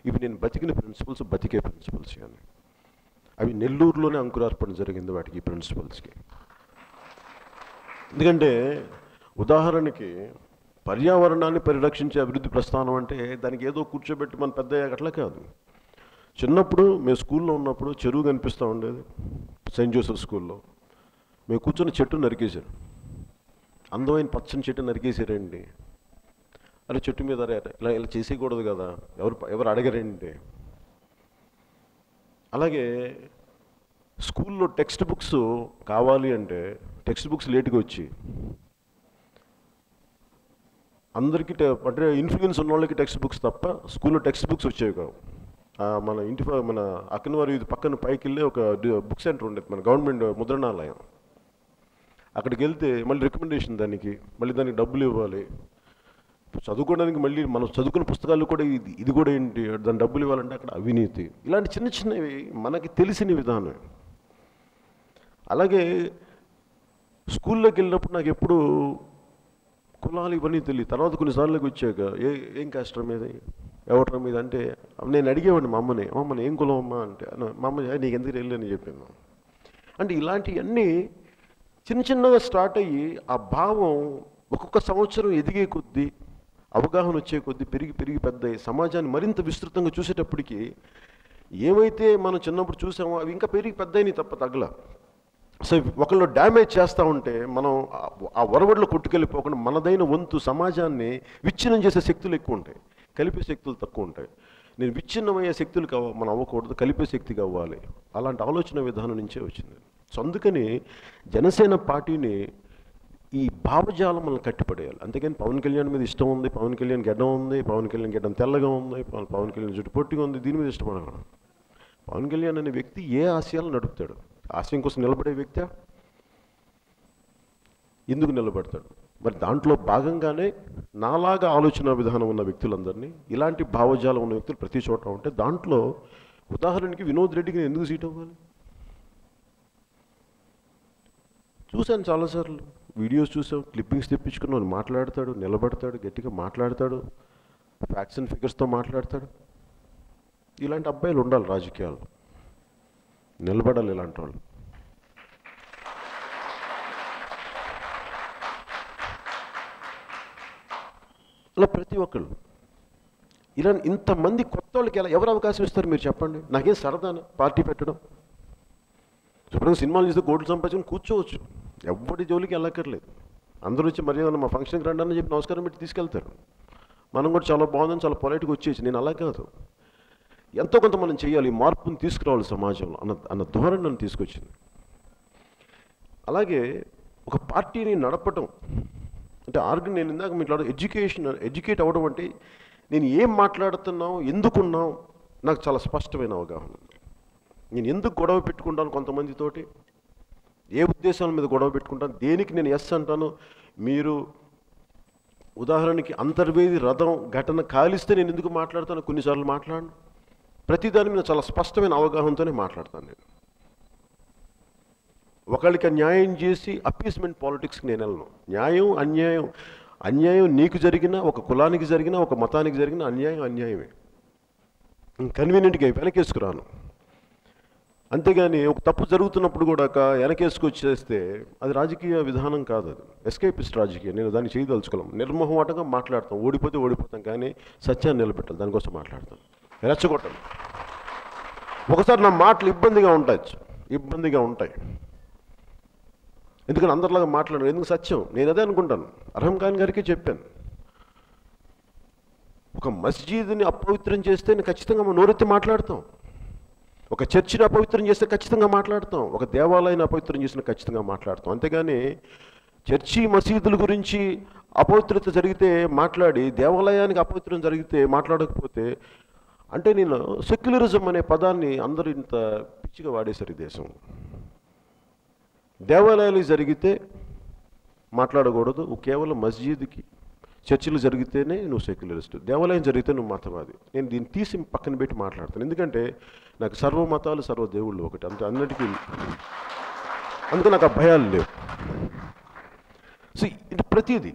ఇవి నేను బతికిన ప్రిన్సిపల్స్, బతికే ప్రిన్సిపల్స్. కానీ అవి నెల్లూరులోనే అంకురార్పణ జరిగింది వాటికి, ఈ ప్రిన్సిపల్స్కి. ఎందుకంటే ఉదాహరణకి పర్యావరణాన్ని పరిరక్షించే అభివృద్ధి ప్రస్థానం అంటే దానికి ఏదో కూర్చోబెట్టి మన పెద్ద అట్లా కాదు. చిన్నప్పుడు మేము స్కూల్లో ఉన్నప్పుడు చెరువు కనిపిస్తూ ఉండేది, సెయింట్ జోసెఫ్ స్కూల్లో. మేము కూర్చొని చెట్టు నరికేశారు, అందమైన పచ్చని చెట్టు నరికేసారండి. అరే చెట్టు మీద ఇలా చేసేయకూడదు కదా, ఎవరు అడగరండి. అలాగే స్కూల్లో టెక్స్ట్ బుక్స్ కావాలి అంటే టెక్స్ట్ బుక్స్ లేటుగా వచ్చి అందరికీ అంటే ఇన్ఫ్లుయెన్స్ ఉన్న వాళ్ళకి టెక్స్ట్ బుక్స్ తప్ప స్కూల్లో టెక్స్ట్ బుక్స్ వచ్చేవి కావు. మన మన అక్కనవారి ఇది పక్కన పైకి వెళ్ళి ఒక బుక్ సెంటర్ ఉండేది, మన గవర్నమెంట్ ముద్రణాలయం. అక్కడికి వెళ్తే మళ్ళీ రికమెండేషన్ దానికి, మళ్ళీ దానికి డబ్బులు ఇవ్వాలి. చదువుకోవడానికి మళ్ళీ మనం చదువుకున్న పుస్తకాలు కూడా ఇది కూడా ఏంటి, దాని డబ్బులు ఇవ్వాలంటే అక్కడ అవినీతి. ఇలాంటి చిన్న చిన్నవి మనకి తెలిసిన విధానం. అలాగే స్కూల్లోకి వెళ్ళినప్పుడు నాకు ఎప్పుడు కులాలు ఇవన్నీ తెలియదు. తర్వాత కొన్నిసార్లకి వచ్చాక ఏం కష్టం మీద ఎవరి మీద అంటే నేను అడిగేవాడిని మా అమ్మని ఏం కులం అమ్మ అంటే, మా అమ్మ నీకు ఎందుకు వెళ్ళని చెప్పింది. అంటే ఇలాంటివన్నీ చిన్న చిన్నగా స్టార్ట్ అయ్యి ఆ భావం ఒక్కొక్క సంవత్సరం ఎదిగే కొద్దీ, అవగాహన వచ్చే కొద్దీ పెరిగి పెద్ద సమాజాన్ని మరింత విస్తృతంగా చూసేటప్పటికి ఏమైతే మనం చిన్నప్పుడు చూసామో అవి ఇంకా పెరిగి పెద్దయినాయి తప్ప తగ్గల. సో ఒకళ్ళు డ్యామేజ్ చేస్తూ ఉంటే మనం ఆ ఒరవడిలో కొట్టుకెళ్ళిపోకుండా మనదైన వంతు సమాజాన్ని విచ్ఛిన్నం చేసే శక్తులు ఎక్కువ ఉంటాయి, కలిపే శక్తులు తక్కువ ఉంటాయి. నేను విచ్ఛిన్నమయ్యే శక్తులు మనం అవ్వకూడదు, కలిపే శక్తిగా అవ్వాలి. అలాంటి ఆలోచన విధానం నుంచే వచ్చింది. సో అందుకని జనసేన పార్టీని ఈ భావజాలం మనం కట్టిపడేయాలి. అంతేకాని పవన్ కళ్యాణ్ మీద ఇష్టం ఉంది, పవన్ కళ్యాణ్ గడ్డం ఉంది, పవన్ కళ్యాణ్ గడ్డం తెల్లగా ఉంది, పవన్ కళ్యాణ్ జుట్టు పొట్టిగా ఉంది, దీని మీద ఇష్టపడగలం. పవన్ కళ్యాణ్ అనే వ్యక్తి ఏ ఆశయాలు నడుపుతాడు? ఆశయం కోసం నిలబడే వ్యక్తి ఎందుకు నిలబడతాడు? మరి దాంట్లో భాగంగానే నాలాగా ఆలోచన విధానం ఉన్న వ్యక్తులందరినీ, ఇలాంటి భావజాలం ఉన్న వ్యక్తులు ప్రతి చోట ఉంటే దాంట్లో ఉదాహరణకి వినోద్ రెడ్డికి నేను ఎందుకు సీట్ అవ్వాలి? చూశాను చాలాసార్లు, వీడియోస్ చూసాం, క్లిప్పింగ్స్ తెప్పించుకున్నాను. మాట్లాడతాడు, నిలబడతాడు, గట్టిగా మాట్లాడతాడు, ఫ్యాక్ట్స్ అండ్ ఫిగర్స్తో మాట్లాడతాడు. ఇలాంటి అబ్బాయిలు ఉండాలి రాజకీయాలు, నిలబడాలి ఇలాంటి వాళ్ళు. అలా ప్రతి ఒక్కళ్ళు ఇలా ఇంతమంది కొత్త వాళ్ళకి ఎవరు అవకాశం ఇస్తారు మీరు చెప్పండి? నాకేం సరదానా పార్టీ పెట్టడం? శుభ్రంగా సినిమాలు చూస్తే కోట్లు సంపాదించుకొని కూర్చోవచ్చు, ఎవరి జోలికి వెళ్ళక్కర్లేదు. అందరూ వచ్చి మరి మా ఫంక్షన్కి రండి అని చెప్పి నమస్కారం పెట్టి తీసుకెళ్తారు. మనం కూడా చాలా బాగుందని చాలా పొలైట్గా వచ్చేసి, నేను అలా కాదు, ఎంతో కొంత మనం చేయాలి, మార్పుని తీసుకురావాలి సమాజంలో అన్న ధోరణి నన్ను తీసుకొచ్చింది. అలాగే ఒక పార్టీని నడపటం అంటే నేను ఇందాక మీకు ఎడ్యుకేట్ అవ్వడం అంటే నేను ఏం మాట్లాడుతున్నావు, ఎందుకున్నావు నాకు చాలా స్పష్టమైన అవగాహన ఉంది. నేను ఎందుకు గొడవ పెట్టుకుంటాను కొంతమందితోటి, ఏ ఉద్దేశాల మీద గొడవ పెట్టుకుంటాను, దేనికి నేను ఎస్ అంటాను. మీరు ఉదాహరణకి అంతర్వేది రథం ఘటన కాలిస్తే నేను ఎందుకు మాట్లాడతాను, కొన్నిసార్లు మాట్లాడను. ప్రతిదాని మీద చాలా స్పష్టమైన అవగాహనతోనే మాట్లాడతాను. నేను ఒకళ్ళకి న్యాయం చేసి అపీస్మెంట్ పాలిటిక్స్కి నేను వెళ్ళను. న్యాయం అన్యాయం నీకు జరిగినా, ఒక కులానికి జరిగినా, ఒక మతానికి జరిగినా అన్యాయమే. కన్వీనియంట్గా వెనకేసుకురాను. అంతేగాని ఒక తప్పు జరుగుతున్నప్పుడు కూడా వెనకేసుకొచ్చేస్తే అది రాజకీయ విధానం కాదు, అది ఎస్కేపిస్ట్ రాజకీయం. నేను దాన్ని చేయదలుచుకోలేం. నిర్మోహమాటంగా మాట్లాడతాం, ఓడిపోతాం, కానీ సత్యాన్ని నిలబెట్టాలి, దానికోసం మాట్లాడతాం, రెచ్చగొట్టాలి. ఒకసారి నా మాటలు ఇబ్బందిగా ఉంటాయి, ఎందుకంటే అందరిలాగా మాట్లాడను, ఎందుకు సత్యం. నేను అదే అనుకుంటాను. అర్హం ఖాన్ గారికి చెప్పాను, ఒక మస్జిద్ని అపవిత్రం చేస్తే నేను ఖచ్చితంగా నోరెత్తి మాట్లాడతాం, ఒక చర్చిని అపవిత్రం చేస్తే ఖచ్చితంగా మాట్లాడతాం, ఒక దేవాలయాన్ని అపవిత్రం చేసిన ఖచ్చితంగా మాట్లాడతాం. అంతేగాని చర్చి మసీదుల గురించి అపవిత్రత జరిగితే మాట్లాడి, దేవాలయానికి అపవిత్రం జరిగితే మాట్లాడకపోతే అంటే నేను సెక్యులరిజం అనే పదాన్ని అందరూ ఇంత పిచ్చిగా వాడేశారు ఈ దేశం. దేవాలయాలు జరిగితే మాట్లాడకూడదు, కేవలం మస్జిద్కి చర్చిలు జరిగితేనే నువ్వు సెక్యులరిస్ట్, దేవాలయం జరిగితే నువ్వు మతవాది. నేను దీన్ని తీసి పక్కన పెట్టి మాట్లాడతాను, ఎందుకంటే నాకు సర్వ మతాలు సర్వ దేవుళ్ళు ఒకటి, అంతే అన్నిటికీ. అందుకే నాకు ఆ భయాలు లేవు. సో ఇది ప్రతిదీ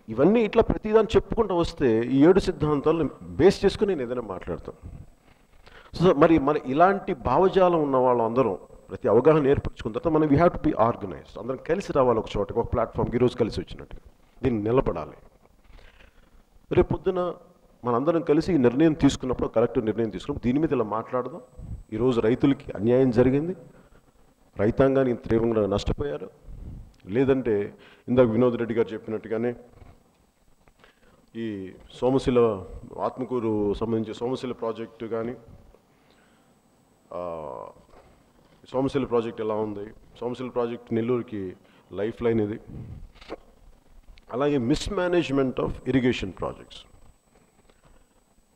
ఇవన్నీ ఇట్లా ప్రతిదాన్ని చెప్పుకుంటూ వస్తే ఈ 7 సిద్ధాంతాలను బేస్ చేసుకుని నేను ఏదైనా మాట్లాడతాను. సో మరి ఇలాంటి భావజాలం ఉన్న వాళ్ళందరం ప్రతి అవగాహన ఏర్పరచుకున్న తర్వాత మనం we have to be organised. అందరం కలిసి రావాలి ఒక చోటకి, ఒక ప్లాట్ఫామ్కి. ఈరోజు కలిసి వచ్చినట్టు దీన్ని నిలబడాలి. రేపు పొద్దున మనందరం కలిసి ఈ నిర్ణయం తీసుకున్నప్పుడు, కరెక్ట్ నిర్ణయం తీసుకున్నప్పుడు దీని మీద ఇలా మాట్లాడదాం. ఈరోజు రైతులకి అన్యాయం జరిగింది, రైతాంగాన్ని తీవ్రంగా నష్టపోయారు. లేదంటే ఇందాక వినోద్ రెడ్డి గారు చెప్పినట్టుగానే ఈ సోమశిల ఆత్మకూరు సంబంధించి సోమశిల ప్రాజెక్టు కానీ, సోమశిల ప్రాజెక్ట్ ఎలా ఉంది, సోమశిల ప్రాజెక్ట్ నెల్లూరుకి లైఫ్ లైన్ ఇది. అలాగే మిస్మేనేజ్మెంట్ ఆఫ్ ఇరిగేషన్ ప్రాజెక్ట్స్.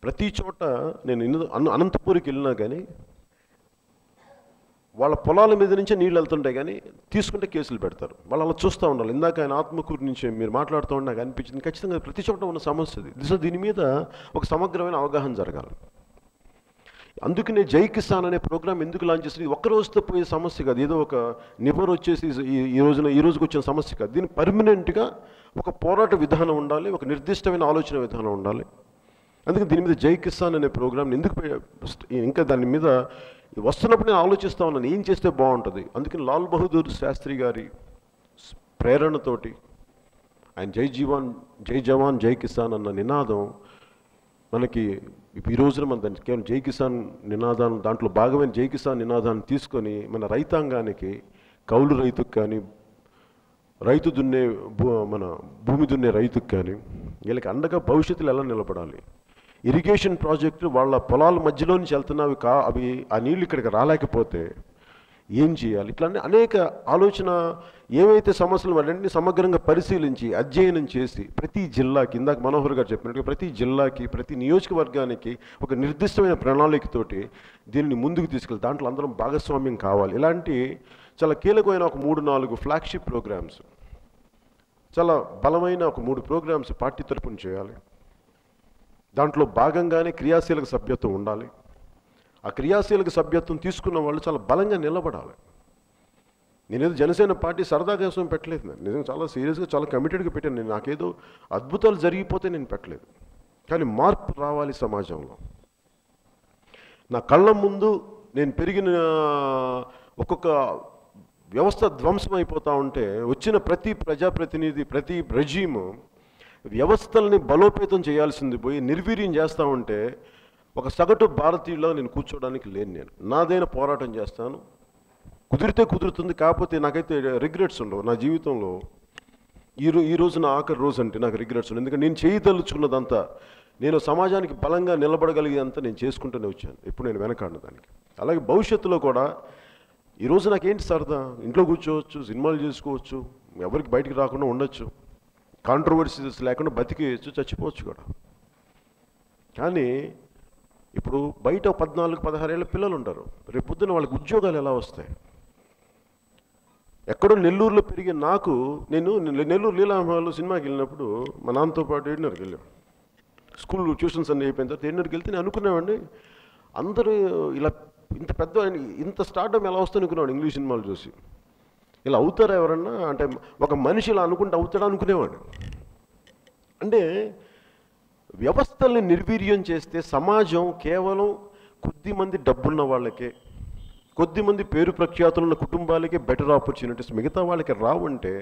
ప్రతి చోట నేను అనంతపూర్కి వెళ్ళినా కానీ వాళ్ళ పొలాల మీద నుంచే నీళ్ళు వెళ్తుంటాయి, కానీ తీసుకుంటే కేసులు పెడతారు. వాళ్ళు అలా చూస్తూ ఉండాలి. ఇందాక ఆయన ఆత్మకూరు నుంచి మీరు మాట్లాడుతూ ఉంటే నాకు అనిపించింది, ఖచ్చితంగా ప్రతి చోట ఉన్న సమస్య ఇది. సో దీని మీద ఒక సమగ్రమైన అవగాహన జరగాలి. అందుకనే జై కిసాన్ అనే ప్రోగ్రామ్ ఎందుకు లాంచ్ చేస్తుంది? ఒక్క రోజుతో పోయే సమస్య కాదు, ఏదో ఒక నిబర్ వచ్చేసి ఈ రోజుకి వచ్చిన సమస్య కాదు. దీన్ని పర్మనెంట్గా ఒక పోరాట విధానం ఉండాలి, ఒక నిర్దిష్టమైన ఆలోచన విధానం ఉండాలి. అందుకే దీని మీద జై కిసాన్ అనే ప్రోగ్రామ్ ఎందుకు ఇంకా దాని మీద వస్తున్నప్పుడు నేను ఆలోచిస్తూ ఉన్నాను, ఏం చేస్తే బాగుంటుంది. అందుకని లాల్ బహదూర్ శాస్త్రి గారి ప్రేరణతోటి ఆయన జై జవాన్ జై కిసాన్ అన్న నినాదం మనకి ఈ రోజున మన దానికి కేవలం జై కిసాన్ నినాదాన్ని, దాంట్లో భాగమైన జై కిసాన్ నినాదాన్ని తీసుకొని మన రైతాంగానికి, కౌలు రైతుకు కానీ, రైతు దున్నే మన భూమి దున్నే రైతుకు కానీ వీళ్ళకి అండగా భవిష్యత్తులో ఎలా నిలబడాలి. ఇరిగేషన్ ప్రాజెక్టు వాళ్ళ పొలాల మధ్యలో నుంచి వెళ్తున్నవి అవి ఆ నీళ్ళు ఇక్కడికి రాలేకపోతే ఏం చేయాలి, ఇట్లా అనేక ఆలోచన ఏవైతే సమస్యలు వాటిని సమగ్రంగా పరిశీలించి అధ్యయనం చేసి ప్రతి జిల్లాకి, ఇందాక మనోహర్ గారు చెప్పినట్టుగా ప్రతి జిల్లాకి, ప్రతి నియోజకవర్గానికి ఒక నిర్దిష్టమైన ప్రణాళికతోటి దీనిని ముందుకు తీసుకెళ్ళి దాంట్లో అందరం భాగస్వామ్యం కావాలి. ఇలాంటి చాలా కీలకమైన ఒక 3-4 ఫ్లాగ్షిప్ ప్రోగ్రామ్స్, చాలా బలమైన ఒక 3 ప్రోగ్రామ్స్ పార్టీ తరపున చేయాలి. దాంట్లో భాగంగానే క్రియాశీలక సభ్యత్వం ఉండాలి. ఆ క్రియాశీలక సభ్యత్వం తీసుకున్న వాళ్ళు చాలా బలంగా నిలబడాలి. నేనేదో జనసేన పార్టీ సరదా కోసం పెట్టలేదు, నేను నిజంగా చాలా సీరియస్గా చాలా కమిటెడ్గా పెట్టాను. నేను నాకేదో అద్భుతాలు జరిగిపోతే నేను పెట్టలేదు, కానీ మార్పు రావాలి సమాజంలో. నా కళ్ళ ముందు నేను పెరిగిన ఒక్కొక్క వ్యవస్థ ధ్వంసం అయిపోతూ ఉంటే వచ్చిన ప్రతి ప్రజాప్రతినిధి, ప్రతి రెజీము వ్యవస్థల్ని బలోపేతం చేయాల్సింది పోయి నిర్వీర్యం చేస్తూ ఉంటే ఒక సగటు భారతీయుల్లో నేను కూర్చోవడానికి లేను. నేను నాదైన పోరాటం చేస్తాను, కుదిరితే కుదురుతుంది. కాకపోతే నాకైతే రిగ్రెట్స్ ఉండవు నా జీవితంలో. ఈ రోజు నా ఆఖరి రోజు అంటే నాకు రిగ్రెట్స్ ఉండవు, ఎందుకంటే నేను చేయదలుచుకున్నదంతా, నేను సమాజానికి బలంగా నిలబడగలిగేదంతా నేను చేసుకుంటూనే వచ్చాను. ఇప్పుడు నేను వెనకాడిన దానికి. అలాగే భవిష్యత్తులో కూడా ఈరోజు నాకేంటి సరదా, ఇంట్లో కూర్చోవచ్చు, సినిమాలు చేసుకోవచ్చు, ఎవరికి బయటికి రాకుండా ఉండొచ్చు, కాంట్రవర్సీస్ లేకుండా బతికేయచ్చు, చచ్చిపోవచ్చు కూడా. కానీ ఇప్పుడు బయట 14-16 ఏళ్ళ పిల్లలు ఉంటారు, రేపు పొద్దున వాళ్ళకి ఉద్యోగాలు ఎలా వస్తాయి? ఎక్కడో నెల్లూరులో పెరిగి నేను నెల్లూరు లీలామహల్లో సినిమాకి వెళ్ళినప్పుడు మా నాన్నతో పాటు 7:30కి వెళ్ళాం. స్కూల్ ట్యూషన్స్ అన్నీ అయిపోయిన తర్వాత 7:30కి వెళ్తే నేను అనుకునేవాడిని, అందరూ ఇలా ఇంత పెద్ద ఇంత స్టార్డమ్ ఎలా వస్తుంది అనుకునేవాడు ఇంగ్లీష్ సినిమాలు చూసి. ఇలా అవుతారా ఎవరన్నా అంటే, ఒక మనిషి ఇలా అనుకుంటే అవుతాడా అనుకునేవాడు. అంటే వ్యవస్థల్ని నిర్వీర్యం చేస్తే సమాజం కేవలం కొద్దిమంది డబ్బున్న వాళ్ళకే, కొద్దిమంది పేరు ప్రఖ్యాతులున్న కుటుంబాలకే బెటర్ ఆపర్చునిటీస్, మిగతా వాళ్ళకి రావంటే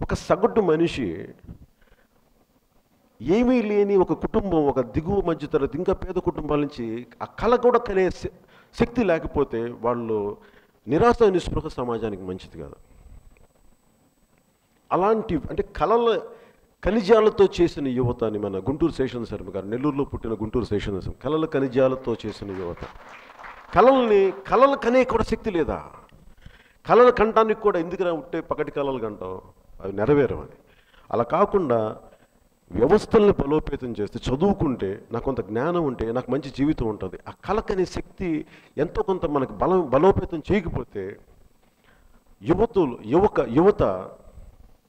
ఒక సగటు మనిషి, ఏమీ లేని ఒక కుటుంబం, ఒక దిగువ మధ్యతరగతి ఇంకా పేద కుటుంబాల నుంచి ఆ కళ కూడా కనే శక్తి లేకపోతే వాళ్ళు నిరాశ నిస్పృహ సమాజానికి మంచిది కాదు. అలాంటి అంటే ఖనిజాలతో చేసిన యువత అని మన గుంటూరు శేషన్ శర్మ గారు, నెల్లూరులో పుట్టిన గుంటూరు శేషన్ శర్మ, కళల ఖనిజాలతో చేసిన యువత. కళలు కనే కూడా శక్తి లేదా? కళలు కంటానికి కూడా ఎందుకు ఉంటే పగటి కళలు కంటావు, అవి నెరవేరవని. అలా కాకుండా వ్యవస్థల్ని బలోపేతం చేస్తే, చదువుకుంటే, నాకు కొంత జ్ఞానం ఉంటే నాకు మంచి జీవితం ఉంటుంది. ఆ కళకనే శక్తి ఎంతో కొంత మనకు బలోపేతం చేయకపోతే యువత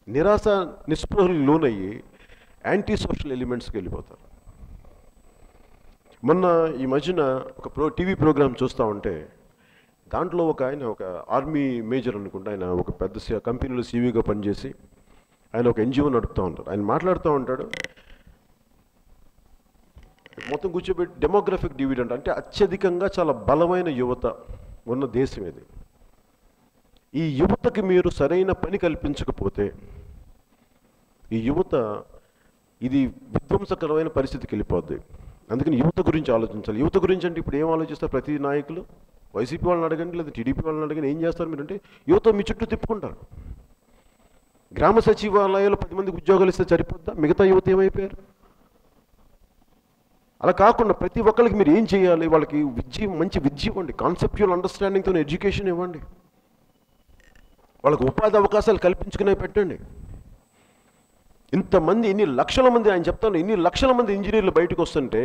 నిరాశ నిస్పృహలు లోనయ్యి యాంటీ సోషల్ ఎలిమెంట్స్కి వెళ్ళిపోతారు. మొన్న ఈ మధ్యన ఒక టీవీ ప్రోగ్రామ్ చూస్తూ ఉంటే దాంట్లో ఒక ఆర్మీ మేజర్ అనుకుంటా, ఆయన ఒక పెద్ద కంపెనీలో సీవీగా పనిచేసి ఆయన ఒక ఎన్జిఓ నడుపుతూ ఉంటారు. ఆయన మాట్లాడుతూ ఉంటాడు, మొత్తం కూర్చోబెట్టి డెమోగ్రఫిక్ డివిడెంట్ అంటే అత్యధికంగా చాలా బలమైన యువత ఉన్న దేశం ఇది. ఈ యువతకి మీరు సరైన పని కల్పించకపోతే ఈ యువత ఇది విధ్వంసకరమైన పరిస్థితికి వెళ్ళిపోద్ది. అందుకని యువత గురించి ఆలోచించాలి. యువత గురించి అంటే ఇప్పుడు ఏం ఆలోచిస్తారు ప్రతి నాయకులు? వైసీపీ వాళ్ళని అడగండి, లేదా టీడీపీ వాళ్ళని అడగండి, ఏం చేస్తారు మీరంటే యువత మీ చుట్టూ తిప్పుకుంటారు. గ్రామ సచివాలయాలు 10 మందికి ఉద్యోగాలు ఇస్తే సరిపోద్దా? మిగతా యువత ఏమైపోయారు? అలా కాకుండా ప్రతి ఒక్కరికి మీరు ఏం చేయాలి, వాళ్ళకి మంచి విద్య ఇవ్వండి, కాన్సెప్చువల్ అండర్స్టాండింగ్తో ఎడ్యుకేషన్ ఇవ్వండి, వాళ్ళకి ఉపాధి అవకాశాలు కల్పించుకునే పెట్టండి. ఇంతమంది ఇన్ని లక్షల మంది, ఆయన చెప్తాను, ఇన్ని లక్షల మంది ఇంజనీర్లు బయటకు వస్తుంటే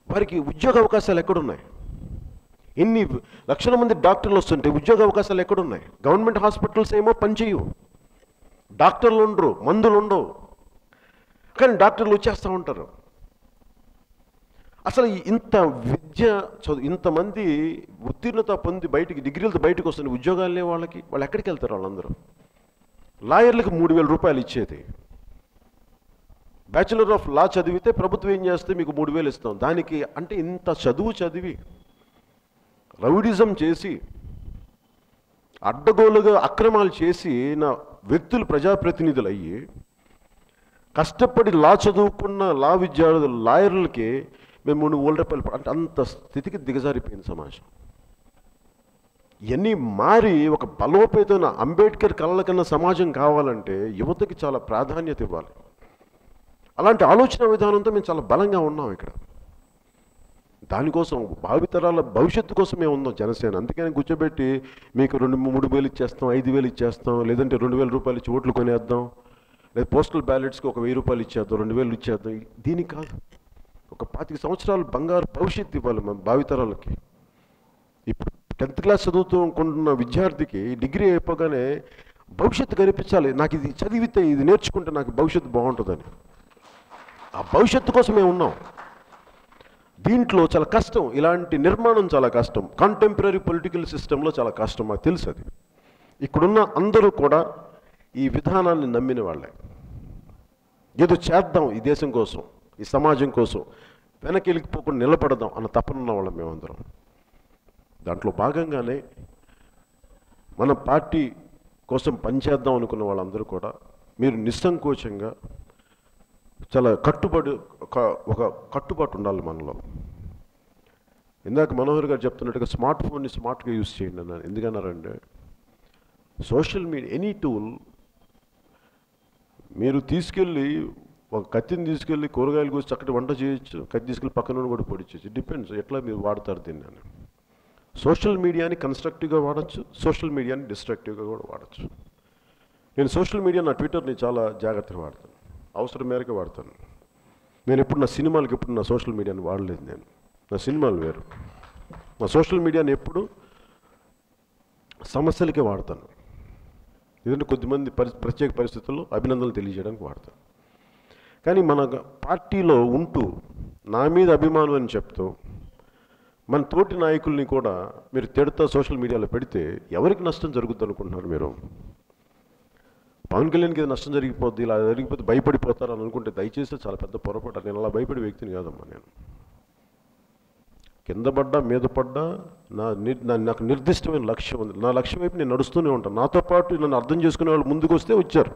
వారికి ఉద్యోగ అవకాశాలు ఎక్కడున్నాయి? ఇన్ని లక్షల మంది డాక్టర్లు వస్తుంటే ఉద్యోగ అవకాశాలు ఎక్కడున్నాయి? గవర్నమెంట్ హాస్పిటల్స్ ఏమో పనిచేయవు, డాక్టర్లు ఉండరు, మందులు ఉండవు, కానీ డాక్టర్లు వచ్చేస్తూ ఉంటారు. అసలు ఇంత విద్య చదువు, ఇంతమంది ఉత్తీర్ణత పొంది బయటికి డిగ్రీలతో బయటకు వస్తుంది, ఉద్యోగాలు లేవు వాళ్ళకి. వాళ్ళు ఎక్కడికి వెళ్తారు? వాళ్ళందరూ లాయర్లకు 3,000 రూపాయలు ఇచ్చేది. బ్యాచులర్ ఆఫ్ లా చదివితే ప్రభుత్వం ఏం చేస్తే మీకు 3,000 ఇస్తాం. దానికి అంటే ఇంత చదువు చదివి రౌడిజం చేసి అడ్డగోలుగా అక్రమాలు చేసి నా వ్యక్తులు ప్రజాప్రతినిధులు అయ్యి కష్టపడి లా చదువుకున్న లా విద్యార్థులు లాయర్లకి మేము 3,000 రూపాయలు అంటే అంత స్థితికి దిగజారిపోయింది సమాజం. ఇవన్నీ మారి ఒక బలోపేతమైన అంబేద్కర్ కళల కన్నా సమాజం కావాలంటే యువతకి చాలా ప్రాధాన్యత ఇవ్వాలి. అలాంటి ఆలోచన విధానంతో మేము చాలా బలంగా ఉన్నాం ఇక్కడ. దానికోసం భావితరాల భవిష్యత్తు కోసమే ఉందాం జనసేన. అందుకని కూర్చోబెట్టి మీకు 2-3 వేలు ఇచ్చేస్తాం, 5,000 ఇచ్చేస్తాం, లేదంటే 2,000 రూపాయలు ఇచ్చి ఓట్లు కొనేద్దాం, లేదా పోస్టల్ బ్యాలెట్స్కి ఒక 1,000 రూపాయలు ఇచ్చేద్దాం, 2,000 ఇచ్చేద్దాం. దీనికి కాదు, ఒక 25 సంవత్సరాలు బంగారు భవిష్యత్తు ఇవ్వాలి మన భావితరాలకి. ఇప్పుడు 10th క్లాస్ చదువుతున్న విద్యార్థికి డిగ్రీ అయిపోగానే భవిష్యత్తు కనిపించాలి. నాకు ఇది చదివితే, ఇది నేర్చుకుంటే నాకు భవిష్యత్తు బాగుంటుందని. ఆ భవిష్యత్తు కోసమే ఉన్నాం. దీంట్లో చాలా కష్టం, ఇలాంటి నిర్మాణం చాలా కష్టం. కాంటెంపరీ పొలిటికల్ సిస్టంలో చాలా కష్టం, మాకు తెలుసు అది. ఇక్కడున్న అందరూ కూడా ఈ విధానాన్ని నమ్మిన వాళ్ళే. ఏదో చేద్దాం ఈ దేశం కోసం, ఈ సమాజం కోసం, వెనక్కి వెళ్ళిపోకుండా నిలబడదాం అన్న తపనున్న వాళ్ళం మేమందరం. దాంట్లో భాగంగానే మన పార్టీ కోసం పనిచేద్దాం అనుకున్న వాళ్ళందరూ కూడా మీరు నిస్సంకోచంగా చాలా ఒక కట్టుబాటు ఉండాలి మనలో. ఇందాక మనోహర్ గారు చెప్తున్నట్టుగా స్మార్ట్ ఫోన్ని స్మార్ట్గా యూజ్ చేయండి అన్నారు. ఎందుకన్నారంటే సోషల్ మీడియా ఎనీ టూల్ మీరు తీసుకెళ్ళి, ఒక కత్తిని తీసుకెళ్ళి కూరగాయలు కోసి చక్కటి వంట చేయొచ్చు, కత్తి తీసుకెళ్ళి పక్కన కూడా పొడిచచ్చు. డిపెండ్స్ ఎట్లా మీరు వాడతారు దీన్ని అని. సోషల్ మీడియాని కన్స్ట్రక్టివ్గా వాడచ్చు, సోషల్ మీడియాని డిస్ట్రక్టివ్గా కూడా వాడచ్చు. నేను సోషల్ మీడియా నా ట్విట్టర్ని చాలా జాగ్రత్తగా వాడతాను, అవసరం మేరకు వాడతాను. నేను ఎప్పుడు నా సినిమాలకి ఎప్పుడు నా సోషల్ మీడియాని వాడలేదు. నేను నా సినిమాలు వేరు, నా సోషల్ మీడియాని ఎప్పుడు సమస్యలకే వాడతాను. ఎందుకంటే కొద్దిమంది ప్రత్యేక పరిస్థితుల్లో అభినందనలు తెలియజేయడానికి వాడతాను. కానీ మన పార్టీలో ఉంటూ నా మీద అభిమానం అని చెప్తూ మన తోటి నాయకుల్ని కూడా మీరు తిడతా సోషల్ మీడియాలో పెడితే ఎవరికి నష్టం జరుగుద్ది అనుకుంటున్నారు మీరు? పవన్ కళ్యాణ్కి ఏదో నష్టం జరిగిపోద్ది, ఇలా జరిగిపోతే భయపడిపోతారు అని అనుకుంటే దయచేసి చాలా పెద్ద పొరపాటు. నేను అలా భయపడే వ్యక్తిని కాదమ్మా. నేను కింద పడ్డా మీద పడ్డా నాకు నిర్దిష్టమైన లక్ష్యం ఉంది. నా లక్ష్యం వైపు నేను నడుస్తూనే ఉంటాను. నాతో పాటు నన్ను అర్థం చేసుకునే వాళ్ళు ముందుకు వస్తే వచ్చారు,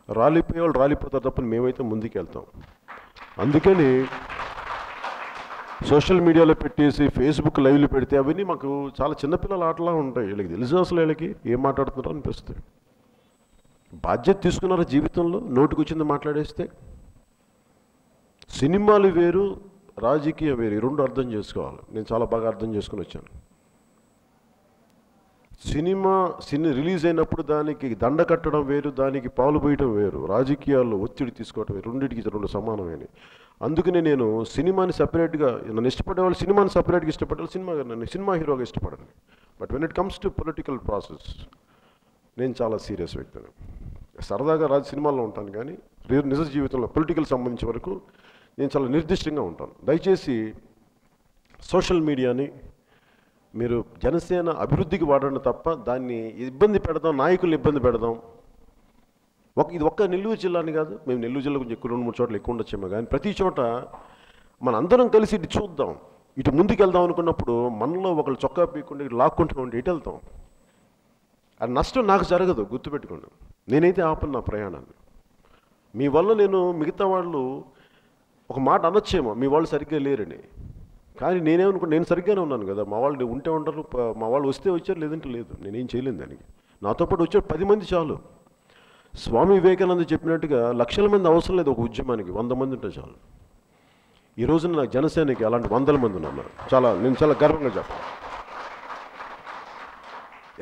రాలిపోయే వాళ్ళు రాలిపోతారు తప్పని మేమైతే ముందుకు వెళ్తాం. అందుకని సోషల్ మీడియాలో పెట్టేసి ఫేస్బుక్ లైవ్లు పెడితే అవన్నీ మాకు చాలా చిన్నపిల్లల ఆటలా ఉంటాయి. వీళ్ళకి తెలుసు అసలు వీళ్ళకి ఏం మాట్లాడుతున్నారో అనిపిస్తుంది. బాధ్యత తీసుకున్నారా జీవితంలో? నోటికి వచ్చింది మాట్లాడేస్తే. సినిమాలు వేరు, రాజకీయం వేరు, ఈ రెండు అర్థం చేసుకోవాలి. నేను చాలా బాగా అర్థం చేసుకుని వచ్చాను. సినిమా రిలీజ్ అయినప్పుడు దానికి దండ కట్టడం వేరు, దానికి పాలు పోయటం వేరు, రాజకీయాల్లో ఒత్తిడి తీసుకోవటం వేరు. రెండింటికి రెండు సమానమైన. అందుకనే నేను సినిమాని సపరేట్గా, నన్ను ఇష్టపడేవాళ్ళు సినిమాని సపరేట్గా ఇష్టపడేవాళ్ళు నన్ను సినిమా హీరోగా ఇష్టపడండి. But when it comes to political process నేను చాలా సీరియస్ వ్యక్తిని. సరదాగా సినిమాల్లో ఉంటాను, కానీ నిజ జీవితంలో పొలిటికల్ సంబంధించిన వరకు నేను చాలా నిర్దిష్టంగా ఉంటాను. దయచేసి సోషల్ మీడియాని మీరు జనసేన అభివృద్ధికి వాడండి తప్ప దాన్ని ఇబ్బంది పెడదాం, నాయకుల్ని ఇబ్బంది పెడదాం. ఇది ఒక్క నెల్లూరు జిల్లాని కాదు, మేము నెల్లూరు జిల్లా కొంచెం ఎక్కువ 2-3 చోట్ల ఎక్కువ ఉండొచ్చేమో, కానీ ప్రతి చోట మన అందరం కలిసి ఇటు చూద్దాం, ఇటు ముందుకు వెళ్దాం అనుకున్నప్పుడు మనలో ఒకళ్ళు చొక్కా పీక్కుండా ఇటు లాక్కుంటూ ఉంటే ఇటు వెళ్తాం. అది నష్టం నాకు జరగదు, గుర్తుపెట్టుకోండి. నేనైతే ఆపను నా ప్రయాణాన్ని. మీ వల్ల మిగతా వాళ్ళు ఒక మాట అనొచ్చేమో, మీ వాళ్ళు సరిగ్గా లేరని. కానీ నేను సరిగ్గానే ఉన్నాను కదా. మా వాళ్ళు ఉంటే ఉంటారు, మా వాళ్ళు వస్తే వచ్చారు, లేదంటే లేదు. నేనేం చేయలేను దానికి. నాతో పాటు వచ్చారు 10 మంది చాలు. స్వామి వివేకానంద చెప్పినట్టుగా లక్షల మంది అవసరం లేదు ఒక ఉద్యమానికి, 100 మంది ఉంటే చాలు. ఈ రోజున నాకు జనసేనకి అలాంటి 100 మంది ఉన్నారు. నేను చాలా గర్వంగా చెప్పాను.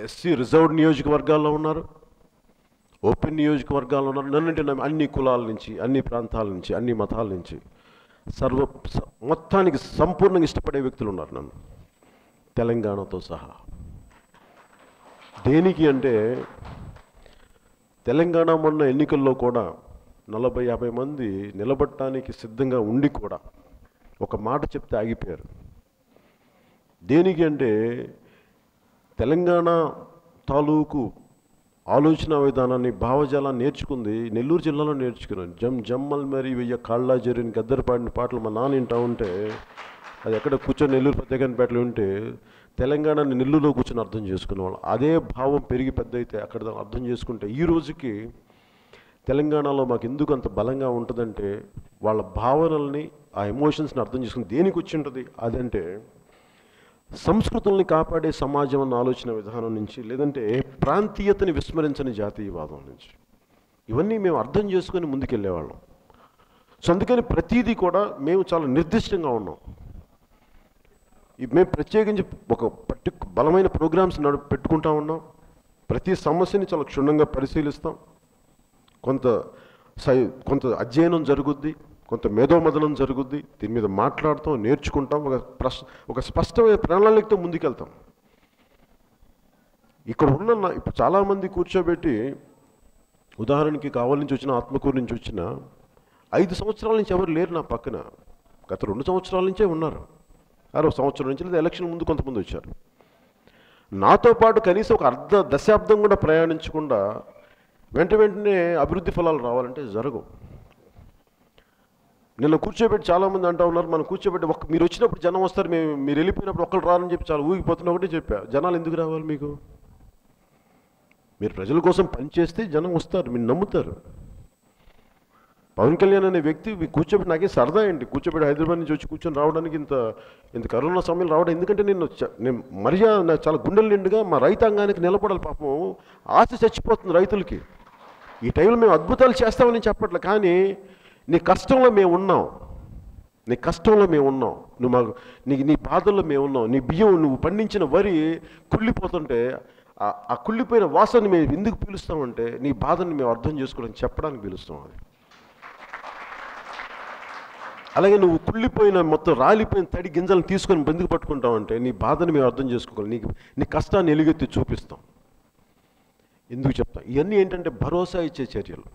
ఎస్సీ రిజర్వ్డ్ నియోజకవర్గాల్లో ఉన్నారు, ఓపెన్ నియోజకవర్గాల్లో ఉన్నారు. నన్నంటే అన్ని కులాల నుంచి, అన్ని ప్రాంతాల నుంచి, అన్ని మతాల నుంచి మొత్తానికి సంపూర్ణంగా ఇష్టపడే వ్యక్తులు ఉన్నారు నన్ను, తెలంగాణతో సహా. దేనికి అంటే తెలంగాణ మొన్న ఎన్నికల్లో కూడా 40-50 మంది నిలబడటానికి సిద్ధంగా ఉండి కూడా ఒక మాట చెప్తే ఆగిపోయారు. దేనికి అంటే తెలంగాణ తాలూకు ఆలోచన విధానాన్ని, భావజాలాన్ని నేర్చుకుంది నెల్లూరు జిల్లాలో నేర్చుకున్నాను. జమ్మల్ మరి వెయ్య కాళ్ళ జరిగిన గద్దరు పాడిన పాటలు మా నాన్న వింటా ఉంటే, అది ఎక్కడ కూర్చొని నెల్లూరు పెద్దగన్పేటలో ఉంటే తెలంగాణని నెల్లూరులో కూర్చొని అర్థం చేసుకునేవాళ్ళు. అదే భావం పెరిగి పెద్ద అయితే అక్కడ అర్థం చేసుకుంటే ఈ రోజుకి తెలంగాణలో మాకు ఎందుకు అంత బలంగా ఉంటుందంటే వాళ్ళ భావనల్ని, ఆ ఎమోషన్స్ని అర్థం చేసుకుని దేనికి వచ్చి ఉంటుంది. అదంటే సంస్కృతుల్ని కాపాడే సమాజం అన్న ఆలోచన విధానం నుంచి, లేదంటే ప్రాంతీయతని విస్మరించని జాతీయవాదం నుంచి, ఇవన్నీ మేము అర్థం చేసుకొని ముందుకెళ్ళేవాళ్ళం. సో అందుకని ప్రతీదీ కూడా మేము చాలా నిర్దిష్టంగా ఉన్నాం. మేము ప్రత్యేకించి ఒక బలమైన ప్రోగ్రామ్స్ పెట్టుకుంటా ఉన్నాం. ప్రతి సమస్యని చాలా క్షుణ్ణంగా పరిశీలిస్తాం. కొంత అధ్యయనం జరుగుద్ది, కొంత మేధోమదనం జరుగుద్ది. దీని మీద మాట్లాడతాం, నేర్చుకుంటాం, ఒక స్పష్టమైన ప్రణాళికతో ముందుకెళ్తాం. ఇక్కడ ఉన్న ఇప్పుడు చాలామంది కూర్చోబెట్టి, ఉదాహరణకి కావలి నుంచి వచ్చిన, ఆత్మకూరు నుంచి వచ్చిన 5 సంవత్సరాల నుంచి ఎవరు లేరు నా పక్కన. గత 2 సంవత్సరాల నుంచే ఉన్నారు. 6 సంవత్సరాల నుంచి, లేదా ఎలక్షన్ ముందు కొంతమంది వచ్చారు. నాతో పాటు కనీసం ఒక అర్ధ దశాబ్దం కూడా ప్రయాణించకుండా వెంటనే అభివృద్ధి ఫలాలు రావాలంటే జరగవు. నిన్న కూర్చోబెట్టి చాలామంది అంటూ ఉన్నారు, మనం కూర్చోబెట్టి మీరు వచ్చినప్పుడు జనం వస్తారు, మీరు వెళ్ళిపోయినప్పుడు ఒక్కరు రారని చెప్పి చాలా ఊగిపోతున్నా. ఒకటే చెప్పా, జనాలు ఎందుకు రావాలి మీకు? మీరు ప్రజల కోసం పనిచేస్తే జనం వస్తారు, మీరు నమ్ముతారు. పవన్ కళ్యాణ్ అనే వ్యక్తి కూర్చోబెట్టి, నాకే సరదా ఏంటి కూర్చోబెట్టి హైదరాబాద్ నుంచి వచ్చి కూర్చొని రావడానికి, ఇంత కరోనా సమయంలో రావడం. ఎందుకంటే నేను మర్యాద, నాకు చాలా గుండెల నిండుగా మా రైతాంగానికి నిలబడాలి. పాపం ఆశ చచ్చిపోతుంది రైతులకి. ఈ టైంలో మేము అద్భుతాలు చేస్తామని చెప్పట్లే, కానీ నీ కష్టంలో మేము ఉన్నాం, నువ్వు మాకు నీ బాధల్లో మేము ఉన్నాం. నీ బియ్యం, నువ్వు పండించిన వరి కుళ్ళిపోతుంటే ఆ కుళ్ళిపోయిన వాసనని మేము ఎందుకు పీలుస్తామంటే నీ బాధని మేము అర్థం చేసుకోవడానికి, చెప్పడానికి పీలుస్తాం. అది అలాగే నువ్వు కుళ్ళిపోయిన మొత్తం రాలిపోయిన తడి గింజలను తీసుకొని ఎందుకు పట్టుకుంటావంటే నీ బాధని మేము అర్థం చేసుకోవాలి, నీ కష్టాన్ని ఎలుగెత్తి చూపిస్తాం. ఎందుకు చెప్తాం? ఇవన్నీ ఏంటంటే భరోసా ఇచ్చే చర్యలు.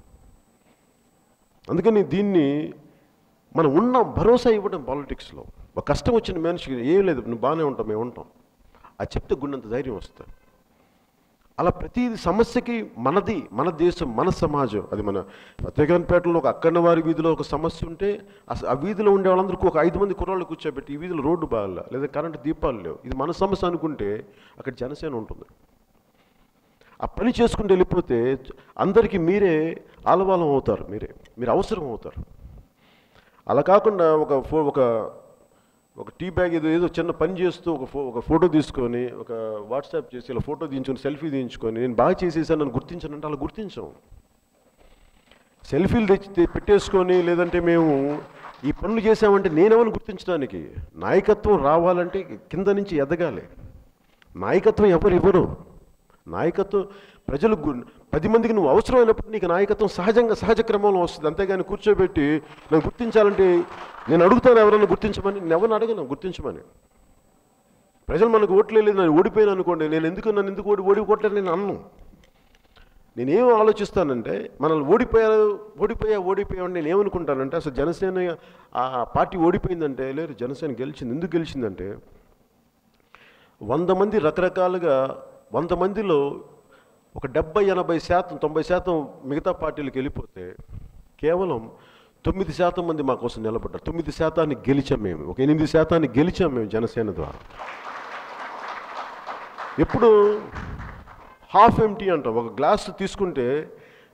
అందుకని దీన్ని మనం ఉన్నాం, భరోసా ఇవ్వడం పాలిటిక్స్లో. ఒక కష్టం వచ్చిన మనిషికి ఏం లేదు, నువ్వు బాగానే ఉంటాం, మేము ఉంటాం, అది చెప్తే గుండెంత ధైర్యం వస్తుంది. అలా ప్రతి సమస్యకి మన దేశం, మన సమాజం, అది మన ఫతేఖాన్పేటలో ఒక అక్కన్నవారి వీధిలో ఒక సమస్య ఉంటే ఆ వీధిలో ఉండే వాళ్ళందరికీ ఒక 5 మంది కుర్రాళ్ళు కూర్చోబెట్టి, ఈ వీధిలో రోడ్డు బాగాల, లేదా కరెంటు దీపాలు లేవు, ఇది మన సమస్య అనుకుంటే అక్కడ జనసేన ఉంటుంది. ఆ పని చేసుకుంటూ వెళ్ళిపోతే అందరికీ మీరే ఆలవాలం అవుతారు, మీరు అవసరం అవుతారు. అలా కాకుండా ఒక టీ బ్యాగ్ ఏదో చిన్న పని చేస్తూ ఒక ఫోటో తీసుకొని, ఒక వాట్సాప్ చేసి ఇలా ఫోటో తీయించుకొని, సెల్ఫీ తీయించుకొని, నేను బాగా చేసేసాను నన్ను గుర్తించానంటే అలా గుర్తించాం. సెల్ఫీలు పెట్టేసుకొని, లేదంటే మేము ఈ పనులు చేసామంటే నేనెవరిని గుర్తించడానికి. నాయకత్వం రావాలంటే కింద నుంచి ఎదగాలి. నాయకత్వం ఎవరు ఇవ్వరు. నాయకత్వం ప్రజలు 10 మందికి నువ్వు అవసరమైనప్పుడు నీకు నాయకత్వం సహజ క్రమంలో వస్తుంది. అంతేగాని కూర్చోబెట్టి నన్ను గుర్తించాలంటే నేను అడుగుతాను ఎవరన్నా గుర్తించమని, నేను ఎవరిని అడగను గుర్తించమని. ప్రజలు మనకు ఓట్లేదు, నేను ఓడిపోయాను అనుకోండి, నన్ను ఎందుకు ఓడిపోవట్లేదు నేను అన్ను. నేనేం ఆలోచిస్తానంటే మనల్ని ఓడిపోయామని నేను ఏమనుకుంటానంటే, అసలు జనసేన ఆ పార్టీ ఓడిపోయిందంటే, లేదు జనసేన గెలిచింది. ఎందుకు గెలిచిందంటే 100 మంది రకరకాలుగా, 100 మందిలో ఒక 70-80%, 90% మిగతా పార్టీలకు వెళ్ళిపోతే కేవలం 9% మంది మా కోసం నిలబడ్డారు. 9% గెలిచాం మేము, ఒక 8% గెలిచాం మేము జనసేన ద్వారా. ఎప్పుడు హాఫ్ ఎంటీ అంటాం. ఒక గ్లాస్ తీసుకుంటే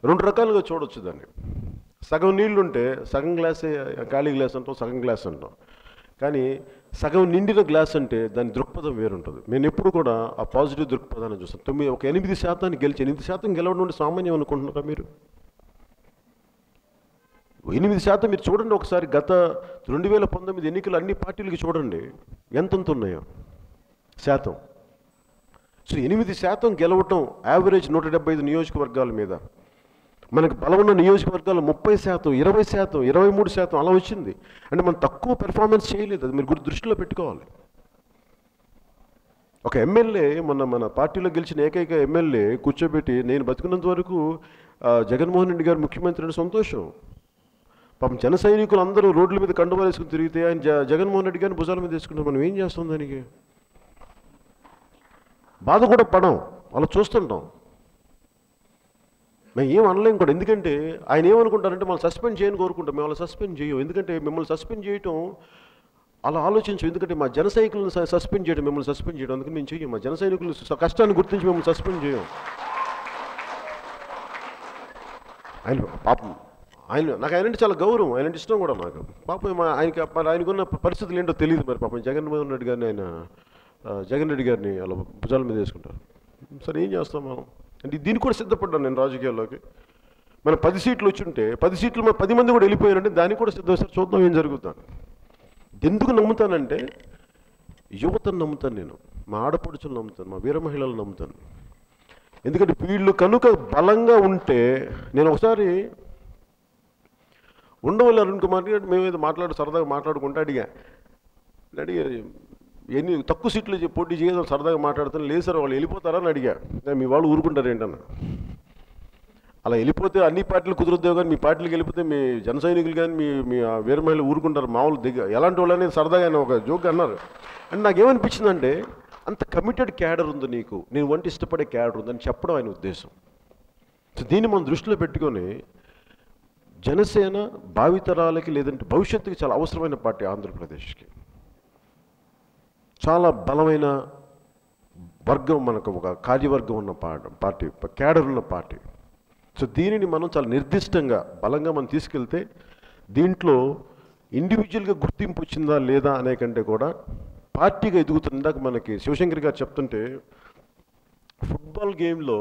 2 రకాలుగా చూడొచ్చు దాన్ని. సగం నీళ్లుంటే సగం గ్లాసే ఖాళీ గ్లాస్ అంటాం, సగం గ్లాస్ అంటాం. కానీ సగం నిండిన గ్లాస్ అంటే దాని దృక్పథం వేరుంటుంది. నేను ఎప్పుడు కూడా ఆ పాజిటివ్ దృక్పథాన్ని చూస్తాను. ఒక 8% గెలిచి 8% గెలవడం నుండి సామాన్యం అనుకుంటున్నారా మీరు? 8% మీరు చూడండి ఒకసారి. గత 2019 ఎన్నికలు అన్ని పార్టీలకి చూడండి ఎంతెంత ఉన్నాయో శాతం. సో 8% గెలవటం యావరేజ్ 175 నియోజకవర్గాల మీద మనకు బలమున్న నియోజకవర్గాలు 30%, 20%, 23% అలా వచ్చింది. అంటే మనం తక్కువ పెర్ఫార్మెన్స్ చేయలేదు. అది మీరు దృష్టిలో పెట్టుకోవాలి. ఒక ఎమ్మెల్యే మన పార్టీలో గెలిచిన ఏకైక ఎమ్మెల్యే కూర్చోబెట్టి నేను బతుకున్నంత వరకు జగన్మోహన్ రెడ్డి గారు ముఖ్యమంత్రి అని సంతోషం. పాపం జన సైనికులు అందరూ రోడ్ల మీద కండువాలు వేసుకుని తిరిగితే ఆయన జగన్మోహన్ రెడ్డి గారిని భుజాల మీద వేసుకుంటాం. మనం ఏం చేస్తాం? దానికి బాధ కూడా పడం, అలా చూస్తుంటాం. మేము ఏం అనలేం కూడా. ఎందుకంటే ఆయన ఏమనుకుంటారంటే మనం సస్పెండ్ చేయని కోరుకుంటాం. మేము అలా సస్పెండ్ చేయం. ఎందుకంటే మిమ్మల్ని సస్పెండ్ చేయటం అలా ఆలోచించు. ఎందుకంటే మా జన సైనికులను సస్పెండ్ చేయడం, మిమ్మల్ని సస్పెండ్ చేయడం అందుకని మేము చెయ్యం. మా జన సైనికులు కష్టాన్ని గుర్తించి మిమ్మల్ని సస్పెండ్ చేయం. ఆయన పాపం నాకు ఆయనంటే చాలా గౌరవం, ఆయనంటే ఇష్టం కూడా నాకు. పాపం ఆయనకున్న పరిస్థితులు ఏంటో తెలియదు. మరి పాపం జగన్మోహన్ రెడ్డి గారిని జగన్ రెడ్డి గారిని అలా భుజాల మీద వేసుకుంటారు. సరే ఏం చేస్తాం మనం అంటే దీనికి కూడా సిద్ధపడ్డాను నేను రాజకీయాల్లోకి. మనం 10 సీట్లు వచ్చుంటే 10 సీట్లు 10 మంది కూడా వెళ్ళిపోయారంటే దానికి కూడా సిద్ధం. సార్ చూద్దాం ఏం జరుగుతాను. ఎందుకు నమ్ముతానంటే యువతను నమ్ముతాను నేను, మా ఆడపడుచులు నమ్ముతాను, మా వీర మహిళలు నమ్ముతాను. ఎందుకంటే వీళ్ళు కనుక బలంగా ఉంటే నేను ఒకసారి ఉండవల్లి అరుణ్ కుమార్ గారు మేమేదో సరదాగా మాట్లాడుకుంటే అడిగా ఎన్ని తక్కువ సీట్లు పోటీ చేయడం సరదాగా మాట్లాడుతాను. లేదు సార్ వాళ్ళు వెళ్ళిపోతారని అడిగా. మీ వాళ్ళు ఊరుకుంటారు ఏంటన్నా? అలా వెళ్ళిపోతే అన్ని పార్టీలు కుదురుద్దావు కానీ మీ పార్టీలకు వెళ్ళిపోతే మీ జన సైనికులు కానీ మీ వీర మహిళలు ఊరుకుంటారు మామూలు ఎలాంటి వాళ్ళు అనేది సరదాగా ఆయన ఒక జోక్ అన్నారు. అండ్ నాకేమనిపించిందంటే అంత కమిటెడ్ క్యాడర్ ఉంది నీకు, నేను వంటి ఇష్టపడే క్యాడర్ ఉందని చెప్పడం ఆయన ఉద్దేశం. సో దీన్ని మనం దృష్టిలో పెట్టుకొని జనసేన భావితరాలకి లేదంటే భవిష్యత్తుకి చాలా అవసరమైన పార్టీ ఆంధ్రప్రదేశ్కి. చాలా బలమైన వర్గం, మనకు ఒక కార్యవర్గం ఉన్న పార్టీ, క్యాడర్ ఉన్న పార్టీ. సో దీనిని మనం చాలా నిర్దిష్టంగా బలంగా మనం తీసుకెళ్తే దీంట్లో ఇండివిజువల్గా గుర్తింపు వచ్చిందా లేదా అనే కంటే కూడా పార్టీగా ఎదుగుతుంది. ఇందాక మనకి శివశంకర్ గారు చెప్తుంటే ఫుట్బాల్ గేమ్లో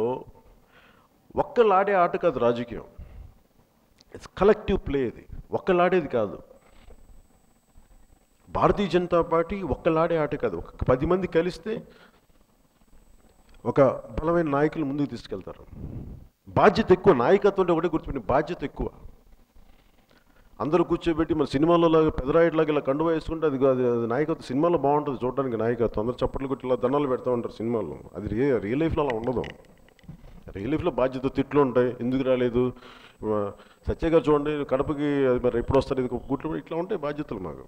ఒక్కలాడే ఆట కాదు రాజకీయం, ఇట్స్ కలెక్టివ్ ప్లే. ఇది ఒక్కలాడేది కాదు. భారతీయ జనతా పార్టీ ఒక్కలాడే ఆట కాదు. ఒక 10 మంది కలిస్తే ఒక బలమైన నాయకులు ముందుకు తీసుకెళ్తారు. బాధ్యత ఎక్కువ. నాయకత్వం అంటే ఒకటే గుర్తుపెట్టి బాధ్యత ఎక్కువ. అందరూ కూర్చోబెట్టి మన సినిమాలో లాగా పెదరాయిలాగా ఇలా కండువా వేసుకుంటే అది నాయకత్వం. సినిమాలో బాగుంటుంది చూడడానికి నాయకత్వం, అందరూ చప్పట్లు కొట్టి ఇలా దండాలు పెడతా ఉంటారు సినిమాల్లో. అది రియల్ లైఫ్లో అలా ఉండదు. రియల్ లైఫ్లో బాధ్యత తిట్లు ఉంటాయి. ఎందుకు రాలేదు సత్య గారు చూడండి కడపకి మరి ఎప్పుడు వస్తారు ఇది గుట్లు ఇట్లా ఉంటాయి బాధ్యతలు మాకు.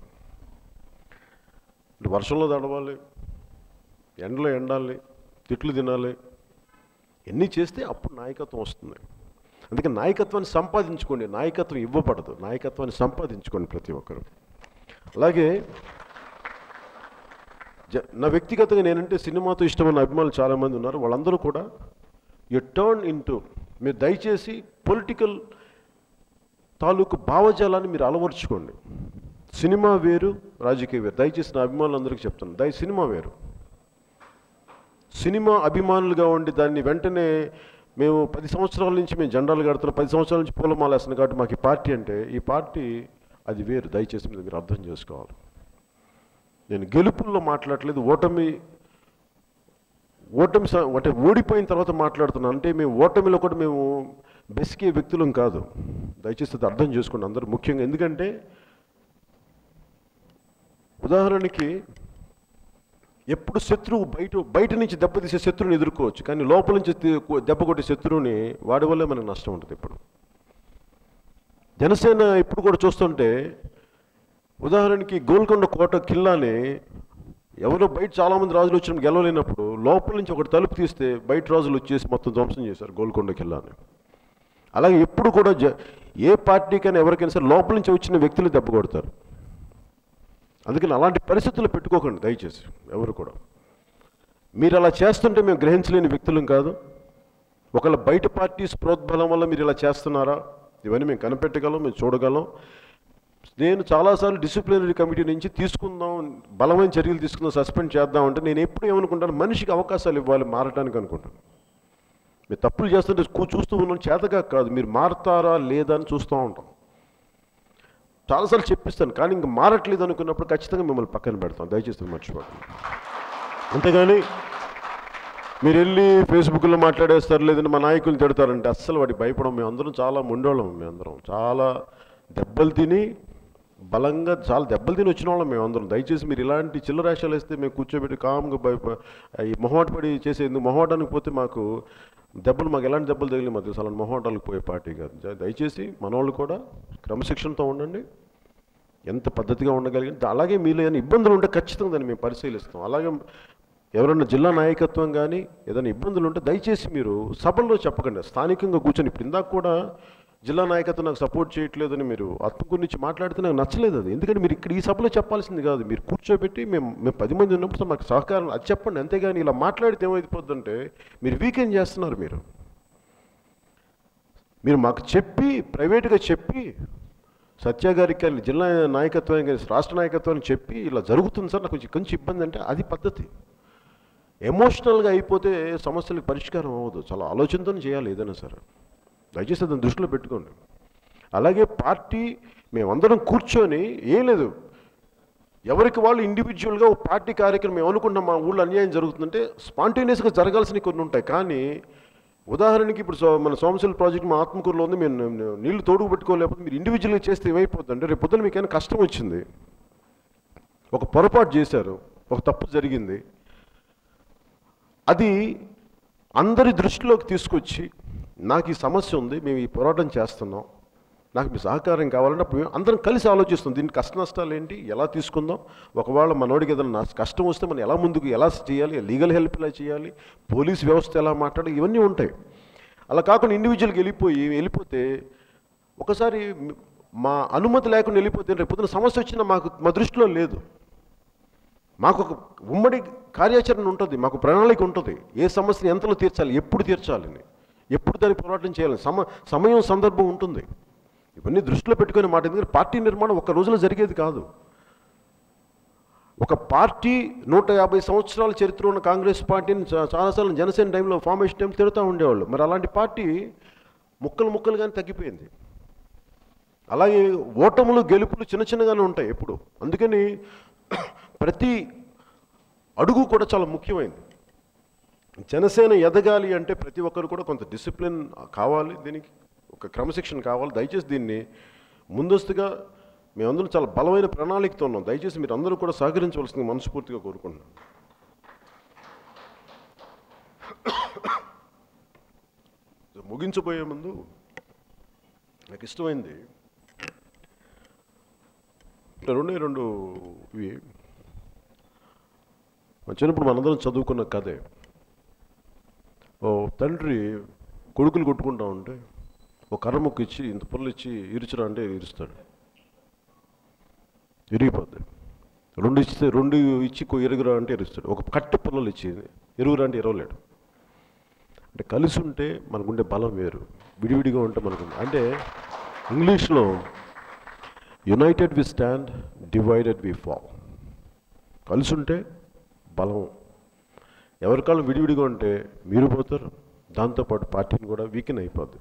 వర్షంలో తడవాలి, ఎండలో ఎండాలి, తిట్లు తినాలి, ఎన్ని చేస్తే అప్పుడు నాయకత్వం వస్తుంది. అందుకే నాయకత్వాన్ని సంపాదించుకోండి, నాయకత్వం ఇవ్వబడదు, నాయకత్వాన్ని సంపాదించుకోండి ప్రతి ఒక్కరు. అలాగే నా వ్యక్తిగతంగా నేనంటే సినిమాతో ఇష్టమైన అభిమానులు చాలామంది ఉన్నారు. వాళ్ళందరూ కూడా యు టర్న్ ఇంటూ, మీరు దయచేసి పొలిటికల్ తాలూకు భావజాలాన్ని మీరు అలవర్చుకోండి. సినిమా వేరు, రాజకీయ వేరు. దయచేసి నా అభిమానులందరికీ చెప్తాను, సినిమా వేరు. సినిమా అభిమానులుగా ఉండి దాన్ని వెంటనే మేము 10 సంవత్సరాల నుంచి మేము జెండాలు కడుతున్నాం, 10 సంవత్సరాల నుంచి పూలమాల వేస్తున్నాం కాబట్టి మాకు ఈ పార్టీ అంటే, ఈ పార్టీ అది వేరు. దయచేసి మీరు అర్థం చేసుకోవాలి. నేను గెలుపుల్లో మాట్లాడలేదు, ఓటమి అంటే ఓడిపోయిన తర్వాత మాట్లాడుతున్నాను. అంటే మేము ఓటమిలో కూడా మేము బెసికే వ్యక్తులం కాదు. దయచేసి అది అర్థం చేసుకోండి అందరూ ముఖ్యంగా. ఎందుకంటే ఉదాహరణకి ఎప్పుడు శత్రువు బయట నుంచి దెబ్బతీసే శత్రువుని ఎదుర్కోవచ్చు, కానీ లోపల నుంచి దెబ్బ కొట్టే శత్రువుని వాడి వల్లే మనకు నష్టం ఉంటుంది. ఇప్పుడు జనసేన ఇప్పుడు కూడా చూస్తుంటే ఉదాహరణకి గోల్కొండ కోట కిల్లాని ఎవరో బయట చాలామంది రాజులు వచ్చిన గెలవలేనప్పుడు లోపల నుంచి ఒకటి తలుపు తీస్తే బయట రాజులు వచ్చేసి మొత్తం ధ్వంసం చేశారు గోల్కొండ కిల్లాని. అలాగే ఎప్పుడు కూడా ఏ పార్టీకైనా ఎవరికైనా సరే లోపల నుంచి వచ్చిన వ్యక్తులు దెబ్బ కొడతారు. అందుకని అలాంటి పరిస్థితులు పెట్టుకోకండి దయచేసి ఎవరు కూడా. మీరు అలా చేస్తుంటే మేము గ్రహించలేని వ్యక్తులం కాదు. ఒకవేళ బయట పార్టీ ప్రోద్బలం వల్ల మీరు ఇలా చేస్తున్నారా, ఇవన్నీ మేము కనిపెట్టగలం, మేము చూడగలం. నేను చాలాసార్లు డిసిప్లినరీ కమిటీ నుంచి తీసుకుందాం, బలమైన చర్యలు తీసుకుందాం, సస్పెండ్ చేద్దామంటే నేను ఎప్పుడు ఏమనుకుంటాను, మనిషికి అవకాశాలు ఇవ్వాలి మారటానికి అనుకుంటాను. మీరు తప్పులు చేస్తుంటే చూస్తూ ఉన్నాం, చేతగా కాదు, మీరు మారుతారా లేదా అని చూస్తూ ఉంటాం. చాలాసార్లు చెప్పిస్తాను, కానీ ఇంక మారట్లేదు అనుకున్నప్పుడు ఖచ్చితంగా మిమ్మల్ని పక్కన పెడతాం. దయచేసి మర్చిపోకండి. అంతేగాని మీరు వెళ్ళి ఫేస్బుక్లో మాట్లాడేస్తారు, లేదంటే మా నాయకులు తిడతారంటే అస్సలు వాడికి భయపడం. మేము అందరం చాలా మొండోళ్ళం, మేమందరం చాలా దెబ్బలు తిని బలంగా చాలా దెబ్బలు తిని వచ్చిన వాళ్ళం మేమందరం. దయచేసి మీరు ఇలాంటి చిల్లరాశాలు వేస్తే మేము కూర్చోబెట్టి కామ్గా ఈ మొహమాట పడి చేసేందుకు, మొహమాటానికి పోతే మాకు దెబ్బలు, మాకు ఎలాంటి దెబ్బలు తగిలి మాకు తెలుసు. అలాంటి మొహమాటాలకు పోయే పార్టీ కాదు. దయచేసి మనోళ్ళు కూడా క్రమశిక్షణతో ఉండండి, ఎంత పద్ధతిగా ఉండగలిగింది. అలాగే మీలో ఏదైనా ఇబ్బందులు ఉంటే ఖచ్చితంగా దాన్ని మేము పరిశీలిస్తాం. అలాగే ఎవరైనా జిల్లా నాయకత్వం కానీ ఏదైనా ఇబ్బందులు ఉంటే దయచేసి మీరు సభల్లో చెప్పకండి, స్థానికంగా కూర్చొని. ఇప్పుడు ఇందాక కూడా జిల్లా నాయకత్వం నాకు సపోర్ట్ చేయట్లేదని మీరు ఆత్మ గురించి మాట్లాడితే నాకు నచ్చలేదు అది. ఎందుకంటే మీరు ఇక్కడ ఈ సభలో చెప్పాల్సింది కాదు, మీరు కూర్చోబెట్టి మేము 10 మంది ఉన్నప్పుడు మాకు సహకారం అది చెప్పండి. అంతేగాని ఇలా మాట్లాడితే ఏమైపోద్దంటే మీరు వీకెండ్ చేస్తున్నారు. మీరు మాకు చెప్పి, ప్రైవేట్గా చెప్పి, సత్య గారికి కానీ జిల్లా నాయకత్వానికి కానీ రాష్ట్ర నాయకత్వానికి చెప్పి ఇలా జరుగుతుంది సార్, నాకు కొంచెం ఇబ్బంది అంటే అది పద్ధతి. ఎమోషనల్గా అయిపోతే సమస్యలకు పరిష్కారం అవ్వదు. చాలా ఆలోచనతో చేయాలి ఏదైనా సరే. దయచేసి దాన్ని దృష్టిలో పెట్టుకోండి. అలాగే పార్టీ మేమందరం కూర్చొని ఏం లేదు, ఎవరికి వాళ్ళు ఇండివిజువల్గా ఒక పార్టీ కార్యక్రమం మేము అనుకుంటాం మా ఊళ్ళో అన్యాయం జరుగుతుందంటే స్పాంటేనియస్గా జరగాల్సినవి కొన్ని ఉంటాయి. కానీ ఉదాహరణకి ఇప్పుడు మన సోమశిల ప్రాజెక్ట్ మా ఆత్మకూరులో ఉంది, మేము నీళ్లు తోడుకు పెట్టుకోలేకపోతే మీరు ఇండివిజువల్గా చేస్తే ఏమైపోతుందంటే రేపు పొద్దున మీకు ఏమైనా కష్టం వచ్చింది, ఒక పొరపాటు చేశారు, ఒక తప్పు జరిగింది, అది అందరి దృష్టిలోకి తీసుకొచ్చి నాకు ఈ సమస్య ఉంది, మేము ఈ పోరాటం చేస్తున్నాం, నాకు మీ సహకారం కావాలంటే అప్పుడు మేము అందరం కలిసి ఆలోచిస్తాం దీని కష్ట నష్టాలు ఏంటి, ఎలా తీసుకుందాం, ఒకవేళ మనోడికి ఏదైనా కష్టం వస్తే మనం ఎలా ముందుకు ఎలా చేయాలి, లీగల్ హెల్ప్ ఎలా చేయాలి, పోలీస్ వ్యవస్థ ఎలా మాట్లాడాలి, ఇవన్నీ ఉంటాయి. అలా కాకుండా ఇండివిజువల్గా వెళ్ళిపోతే ఒకసారి మా అనుమతి లేకుండా వెళ్ళిపోతే రేపు పొద్దున సమస్య వచ్చినా మా దృష్టిలో లేదు. మాకు ఒక ఉమ్మడి కార్యాచరణ ఉంటుంది, మాకు ప్రణాళిక ఉంటుంది, ఏ సమస్యను ఎంతలో తీర్చాలి, ఎప్పుడు తీర్చాలని, ఎప్పుడు దాన్ని పోరాటం చేయాలని సమయం సందర్భం ఉంటుంది. ఇవన్నీ దృష్టిలో పెట్టుకునే మాట. ఎందుకంటే పార్టీ నిర్మాణం ఒక్క రోజులో జరిగేది కాదు. ఒక పార్టీ 150 సంవత్సరాల చరిత్ర ఉన్న కాంగ్రెస్ పార్టీని చాలాసార్లు జనసేన టైంలో ఫార్మేషన్ టైం తిడుతూ ఉండేవాళ్ళు. మరి అలాంటి పార్టీ ముక్కలుగానే తగ్గిపోయింది. అలాగే ఓటములు గెలుపులు చిన్నగానే ఉంటాయి ఎప్పుడు. అందుకని ప్రతి అడుగు కూడా చాలా ముఖ్యమైనది. జనసేన ఎదగాలి అంటే ప్రతి ఒక్కరు కూడా కొంత డిసిప్లిన్ కావాలి, దీనికి ఒక క్రమశిక్షణ కావాలి. దయచేసి దీన్ని ముందస్తుగా మేమందరం చాలా బలమైన ప్రణాళికతో ఉన్నాం. దయచేసి మీరు అందరూ కూడా సహకరించవలసింది మనస్ఫూర్తిగా కోరుకుంటున్నాను. ముగించబోయే ముందు నాకు ఇష్టమైంది రెండు ఇవి చిన్నప్పుడు మనందరం చదువుకున్న కథే. ఓ తండ్రి కొడుకులు కొట్టుకుంటా ఉంటే ఒక కర్ర ముక్క ఇచ్చి ఇంత పుల్ల ఇచ్చి ఇరుచురా అంటే ఇరుస్తాడు, ఇరిగిపోద్ది. రెండు ఇచ్చి ఎరుగురా అంటే ఇరుస్తాడు. ఒక కట్టె పుల్లలు ఇచ్చి ఎరుగురా అంటే ఎరవలేడు. అంటే కలిసి ఉంటే మనకుండే బలం వేరు, విడివిడిగా ఉంటే మనకు అంటే ఇంగ్లీష్లో united we stand, divided we fall. కలిసి ఉంటే బలం, ఎవరికాళ్ళు విడివిడిగా ఉంటే మీరు పోతారు, దాంతోపాటు పార్టీని కూడా వీకెన్ అయిపోద్ది.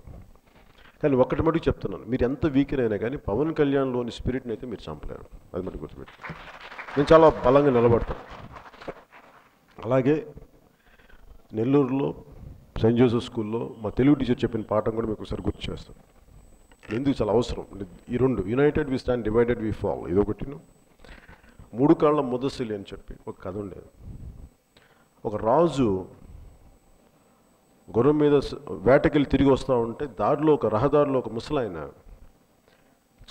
కానీ ఒక్కటి మటుకు చెప్తున్నాను, మీరు ఎంత వీకెన్ అయినా కానీ పవన్ కళ్యాణ్లోని స్పిరిట్ని అయితే మీరు చంపలేరు. అది మటుకు గుర్తుపెట్టి నేను చాలా బలంగా నిలబడతాను. అలాగే నెల్లూరులో సెయింట్ జోసెఫ్ స్కూల్లో మా తెలుగు టీచర్ చెప్పిన పాఠం కూడా మీకు ఒకసారి గుర్తు చేస్తాను. ఎందుకు చాలా అవసరం. ఈ రెండు united we stand, divided we fall, ఇదొకటిను 3 కాళ్ళ ముదసిలి అని చెప్పి ఒక కథ ఉండేది. ఒక రాజు గుర్రం మీద వేటకెళ్ళి తిరిగి వస్తూ ఉంటే దారిలో ఒక రహదారిలో ఒక ముసలాయన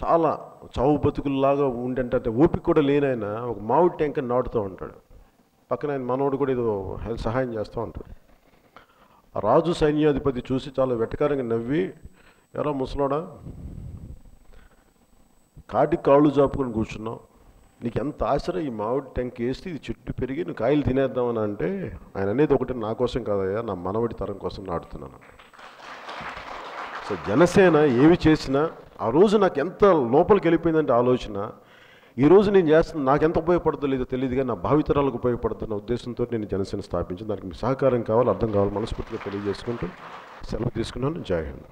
చాలా చావు బతుకుల్లాగా ఉండంటే ఓపిక కూడా లేనైనా ఒక మామిడి టెంక నాటుతూ ఉంటాడు. పక్కన ఆయన మనోడు కూడా ఏదో సహాయం చేస్తూ ఉంటాడు. ఆ రాజు సైన్యాధిపతి చూసి చాలా వెటకారంగా నవ్వి, ఎరా ముసలోడా, కాటికి కాళ్ళు చాపుకొని కూర్చున్నావు, నీకు ఎంత ఆశరా ఈ మామిడి టెంక వేస్తే ఇది చెట్టు పెరిగి నువ్వు కాయలు తినేద్దామని అంటే ఆయన అనేది ఒకటి, నా కోసం కాదయ్యా, నా మనవడి తరం కోసం నాటుతున్నాను. సో జనసేన ఏమి చేసినా ఆ రోజు నాకు ఎంత లోపలికి వెళ్ళిపోయిందంటే ఆలోచన, ఈరోజు నేను చేస్తున్నా నాకు ఎంత ఉపయోగపడుతుందో లేదో తెలియదు, కానీ నా భావితరాలకు ఉపయోగపడుతున్న ఉద్దేశంతో నేను జనసేన స్థాపించి దానికి మీ సహకారం కావాలి, అర్థం కావాలి, మనస్ఫూర్తిగా తెలియజేసుకుంటూ సెలవు తీసుకున్నాను. జై హింద్.